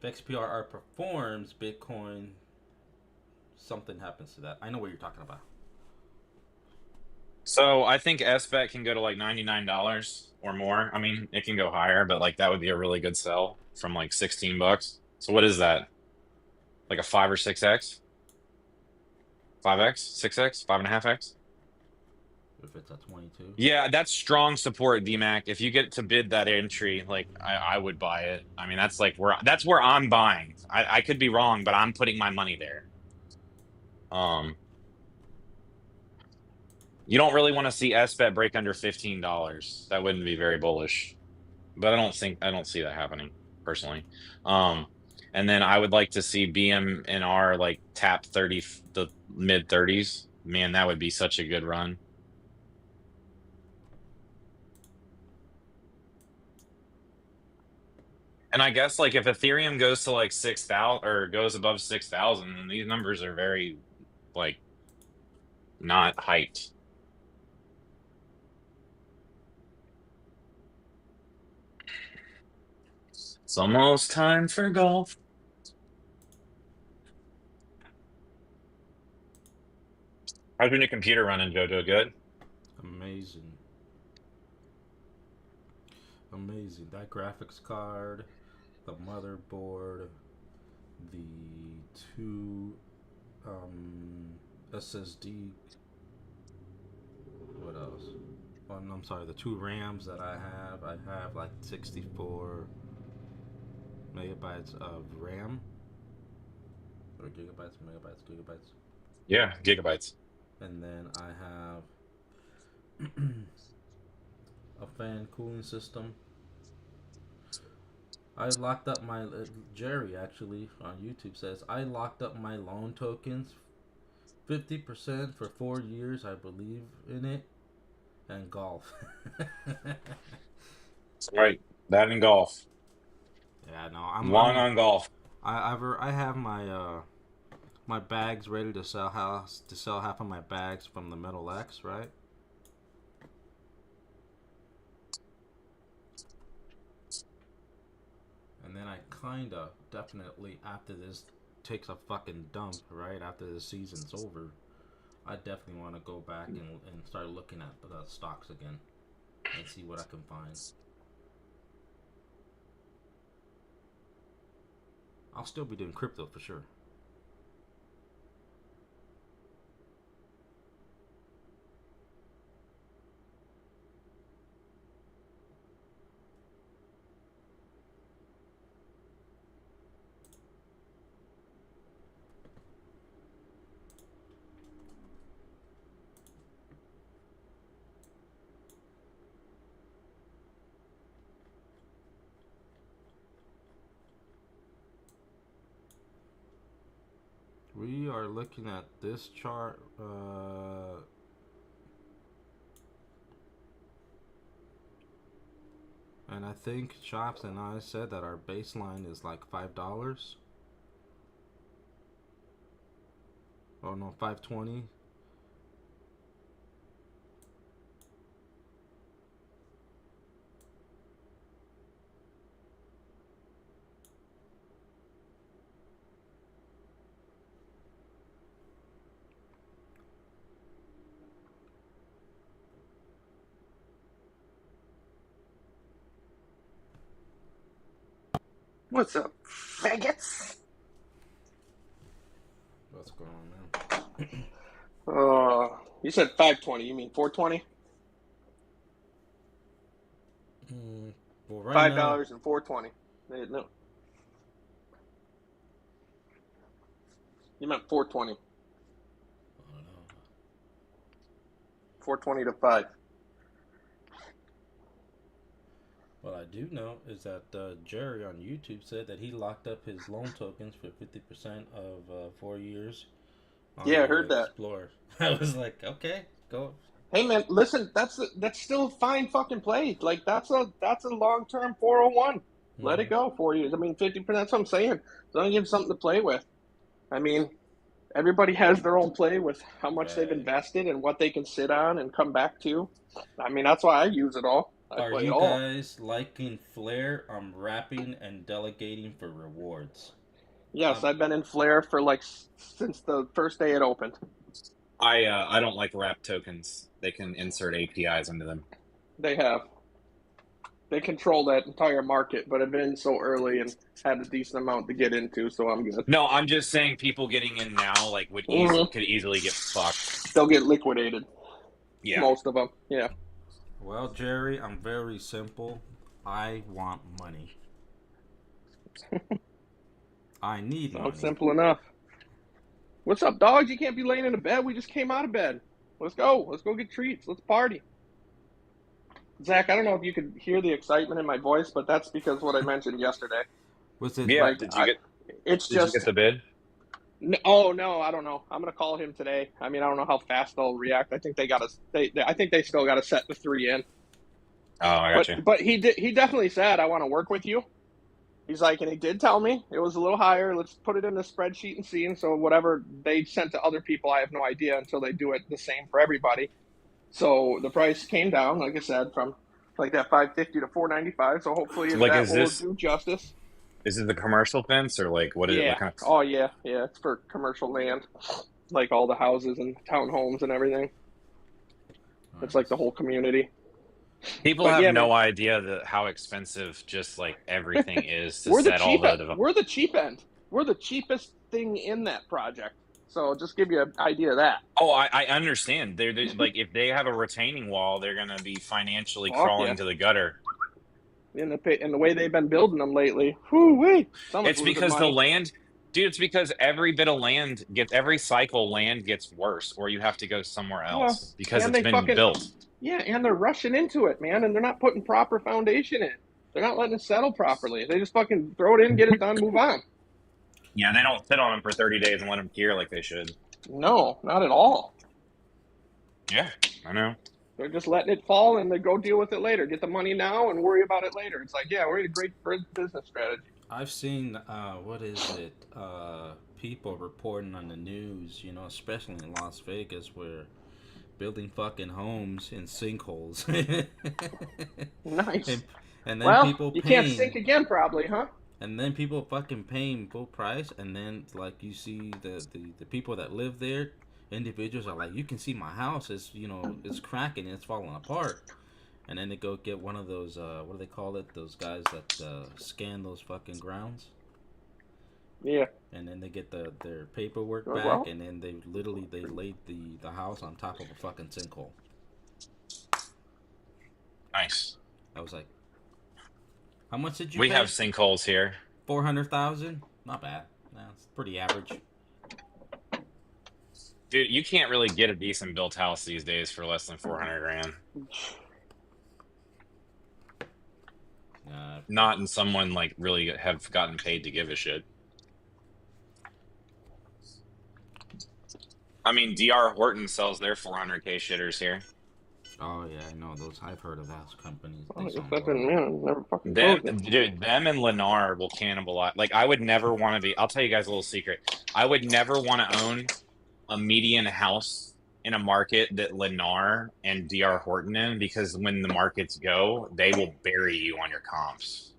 XPR outperforms Bitcoin, something happens to that. I know what you're talking about. So I think SBET can go to like $99 or more. I mean, it can go higher, but like that would be a really good sell from like $16. So what is that? Like a 5 or 6x? 5x? 6x? 5.5x? If it's at 22. Yeah, that's strong support, DMAC. If you get to bid that entry, like I would buy it. I mean, that's where I'm buying. I could be wrong, but I'm putting my money there. You don't really want to see SBET break under $15. That wouldn't be very bullish. But I don't see that happening personally. And then I would like to see BMNR like tap 30, the mid 30s. Man, that would be such a good run. And I guess like if Ethereum goes to like 6,000 or goes above 6,000, then these numbers are very like not hyped. It's almost time for golf. How's your new computer running, Jojo? Good? Amazing. Amazing. That graphics card, the motherboard, the two SSD. What else? Oh, no, I'm sorry, the two RAMs that I have like 64 megabytes of RAM. Or gigabytes, gigabytes. Yeah, gigabytes. And then I have a fan cooling system. I locked up my Jerry actually on YouTube says I locked up my loan tokens 50% for 4 years. I believe in it, and golf. Right, that and golf. Yeah, no, I'm Long on golf. I have my my bags ready to sell half of my bags from the Metal X, right? And then I kinda definitely after this takes a fucking dump, right? After the season's over, I definitely want to go back and start looking at the stocks again and see what I can find. I'll still be doing crypto for sure. We are looking at this chart. And I think Chops and I said that our baseline is like $5. Oh no, 520. What's up, faggots? What's going on now? You said 520. You mean 420? Well, right now, $5 and 420. No, you meant 420. I don't know. 420 to 5. What I do know is that Jerry on YouTube said that he locked up his loan tokens for 50% of 4 years. Yeah, I heard that. Explorer. I was like, okay, go. Hey man, listen, that's still a fine fucking play. Like that's a long-term 401. Let it go 4 years. I mean, 50%. That's what I'm saying. So give something to play with. I mean, everybody has their own play with how much they've invested and what they can sit on and come back to. I mean, that's why I use it all. I Are play you it all. guys liking Flare? I'm rapping and delegating for rewards. Yes, I've been in Flare for like since the first day it opened. I don't like wrap tokens. They can insert APIs into them. They have. They control that entire market, but I've been in so early and had a decent amount to get into, so I'm good. No, I'm just saying people getting in now like could easily get fucked. They'll get liquidated. Yeah. Most of them. Yeah. Well, Jerry, I'm very simple. I want money. I need money. Sounds simple enough. What's up, dogs? You can't be laying in a bed. We just came out of bed. Let's go. Let's go get treats. Let's party. Zach, I don't know if you could hear the excitement in my voice, but that's because what I mentioned yesterday. Was it? Yeah. Like, Did you get? It's Did you just. get the bid? Oh no, I don't know. I'm gonna call him today. I mean, I don't know how fast they'll react. I think they got to. I think they still got to set the 3 in. Oh, I got But you. but he did. He definitely said, "I want to work with you." He's like, and he did tell me it was a little higher. Let's put it in the spreadsheet and see. And so whatever they sent to other people, I have no idea until they do it the same for everybody. So the price came down, like I said, from like that 550 to 495. So hopefully Like, that is will this do justice. is it the commercial fence or like what is it? Yeah. What kind of? Oh yeah. Yeah. It's for commercial land, like all the houses and townhomes and everything. It's like the whole community. People But have yeah, no man, idea that how expensive just like everything is to we're the set all cheap the. end. We're the cheap end. We're the cheapest thing in that project. So just give you an idea of that. Oh, I understand. They're like if they have a retaining wall, they're gonna be financially Fuck crawling yeah. to the gutter. In the way they've been building them lately. Whoo wee. Someone's It's losing because the money. land, dude. It's because every bit of land gets every cycle land gets worse, or you have to go somewhere Well, else because and it's they been fucking built. yeah, and they're rushing into it, man, and they're not putting proper foundation in. They're not letting it settle properly. They just fucking throw it in, get it done, move on. Yeah, they don't sit on them for 30 days and let them cure like they should. No, not at all. Yeah, I know. They're just letting it fall and they go deal with it later. Get the money now and worry about it later. It's like, yeah, we're in a great business strategy. I've seen what is it? People reporting on the news, you know, especially in Las Vegas, where building fucking homes in sinkholes. Nice. And then Well, people you paying, can't sink again, probably, huh? and then people fucking paying full price, and then like you see the people that live there, individuals are like, you can see my house is, you know, it's cracking and it's falling apart. And then they go get one of those what do they call it, those guys that scan those fucking grounds, Yeah. and then they get their paperwork Oh, back, well. and then they laid the house on top of a fucking sinkhole. Nice. I was like, how much did you We pay? have sinkholes here. 400,000. Not bad. That's pretty average. Dude, you can't really get a decent built house these days for less than 400 grand. Not in someone like really have gotten paid to give a shit. I mean, DR Horton sells their 400K shitters here. Oh yeah, I know those. I've heard of those companies. Oh, They you sell fucking more. man, never fucking Them, closed it. dude, them and Lennar will cannibalize. Like, I would never want to be. I'll tell you guys a little secret. I would never want to own a median house in a market that Lennar and DR Horton in, because when the markets go, they will bury you on your comps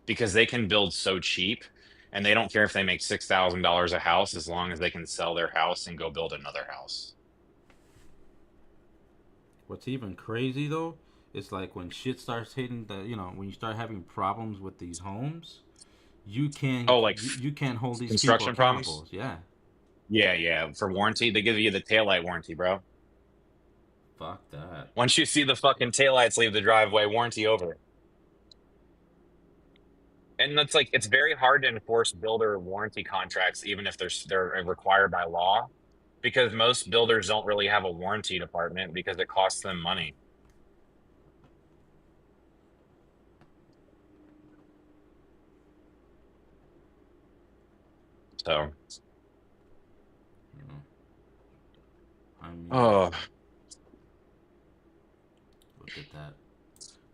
because they can build so cheap, and they don't care if they make $6,000 a house as long as they can sell their house and go build another house. What's even crazy though is like when shit starts hitting the, you know, when you start having problems with these homes, you can't. Oh, like you can't hold these construction people problems? accountable. Yeah. Yeah. For warranty, they give you the taillight warranty, bro. Fuck that. Once you see the fucking taillights leave the driveway, warranty over. And that's like, it's very hard to enforce builder warranty contracts, even if they're required by law, because most builders don't really have a warranty department because it costs them money. So, You know. I mean, oh, look at that.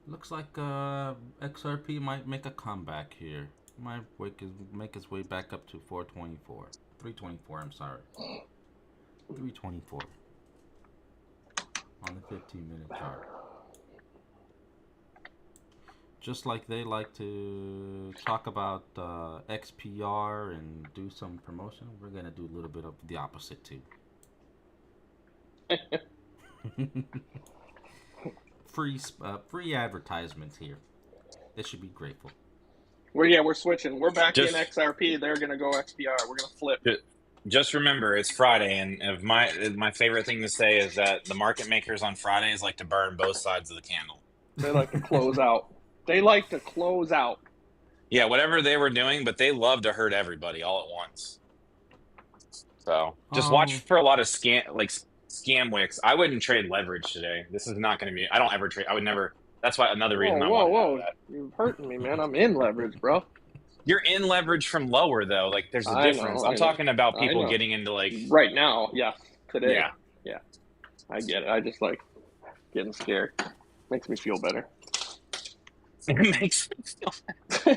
Looks like XRP might make a comeback here. Might make its way back up to 424. 324, I'm sorry. 324. On the 15-minute chart. Just like they like to talk about XPR and do some promotion, we're going to do a little bit of the opposite too. Free advertisements here. They should be grateful. We're switching. We're back Just- in XRP. They're gonna go XPR. We're gonna flip. just remember it's Friday, and if my favorite thing to say is that the market makers on Fridays like to burn both sides of the candle. They like to close out. They like to close out. Yeah, whatever they were doing, but they love to hurt everybody all at once. So just watch for a lot of Scamwix. I wouldn't trade leverage today. This is not going to be. I don't ever trade. I would never. That's why another reason Whoa, I whoa, wanted whoa! that. You're hurting me, man. I'm in leverage, bro. You're in leverage from lower though. Like there's a I difference. know. I'm I know. talking about I people know. getting into like Right now, yes. Today, yeah. yeah. I get it. I just like getting scared. Makes me feel better. It makes me feel.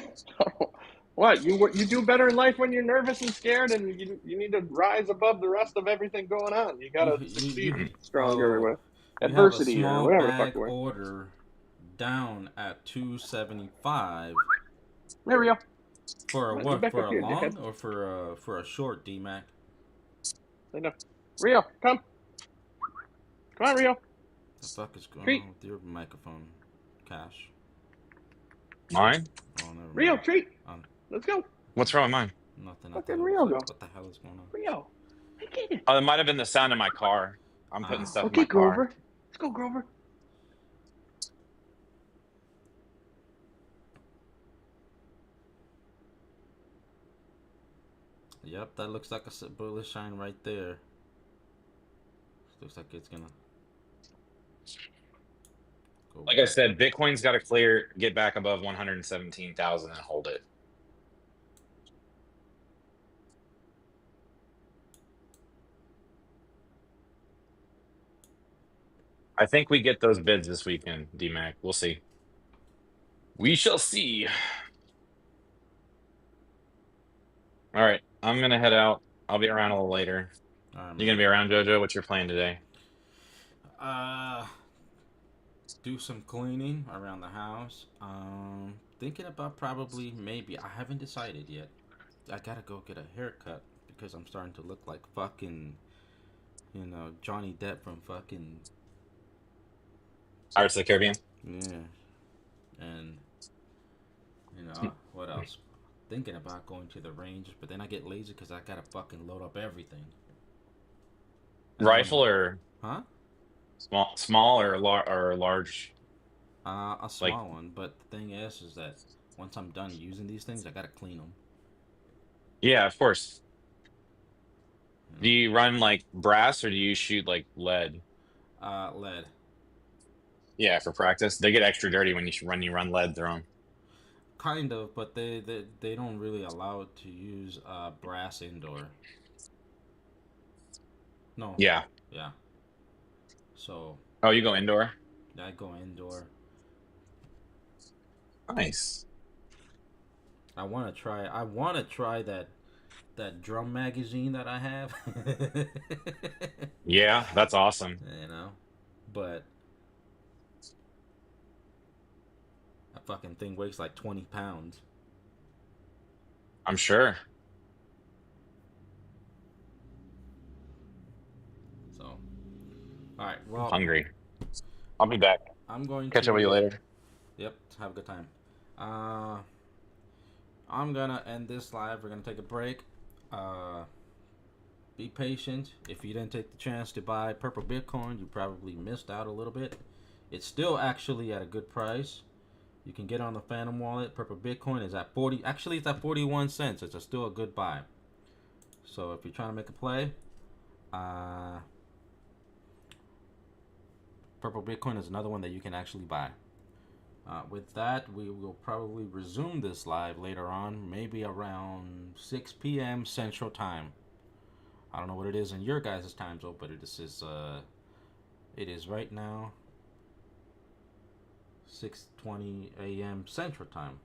What you do better in life when you're nervous and scared, and you need to rise above the rest of everything going on. You gotta succeed stronger with you have a adversity or small whatever the fuck bag the word. order down at 275 There we go. for a Come on, what? get back For up a here, long dickhead. or for a short, D-Mac? I know. Rio, come. Come on, Rio. The fuck is going Treat. on with your microphone, Cash? Mine? Oh, never mind. Rio, treat. Um, Let's go. What's wrong with mine? Nothing. Let I that thought it Rio was- go. What the hell is going on? Rio. I get it. Oh, it might have been the sound of my car. I'm putting stuff in Okay, my car. Grover. Let's go, Grover. Yep, that looks like a bullish shine right there. Looks like it's gonna go Like I back. said, Bitcoin's got to get back above 117,000 and hold it. I think we get those bids this weekend, DMAC. We'll see. We shall see. All right, I'm gonna head out. I'll be around a little later. All right, You gonna be around, Jojo? What's your plan today? do some cleaning around the house. Thinking about probably maybe I haven't decided yet. I gotta go get a haircut because I'm starting to look like fucking, Johnny Depp from fucking Pirates of the Caribbean. yeah, and what else? Thinking about going to the range, but then I get lazy because I gotta fucking load up everything. Rifle or Huh? small or large? A small one, but the thing is that once I'm done using these things, I gotta clean them. Yeah, of course. Do you run like brass or do you shoot like lead? Lead. Yeah, for practice. They get extra dirty when you run lead through them. Kind of, but they don't really allow it to use brass indoor. No. Yeah. Yeah. So Oh, you go indoor? I go indoor. Nice. I want to try that drum magazine that I have. Yeah, that's awesome. But that fucking thing weighs like 20 pounds. I'm sure. So, all right. Well, Hungry. I'll be back. I'm going Catch to up with you later. Yep. Have a good time. I'm gonna end this live. We're gonna take a break. Be patient. If you didn't take the chance to buy Purple Bitcoin, you probably missed out a little bit. It's still actually at a good price. You can get on the Phantom wallet. Purple Bitcoin is at 40. Actually, it's at 41 cents. It's still a good buy. So if you're trying to make a play, Purple Bitcoin is another one that you can actually buy. With that, we will probably resume this live later on, maybe around 6 p.m. Central Time. I don't know what it is in your guys' time zone, but it is right now 6:20 a.m. Central Time.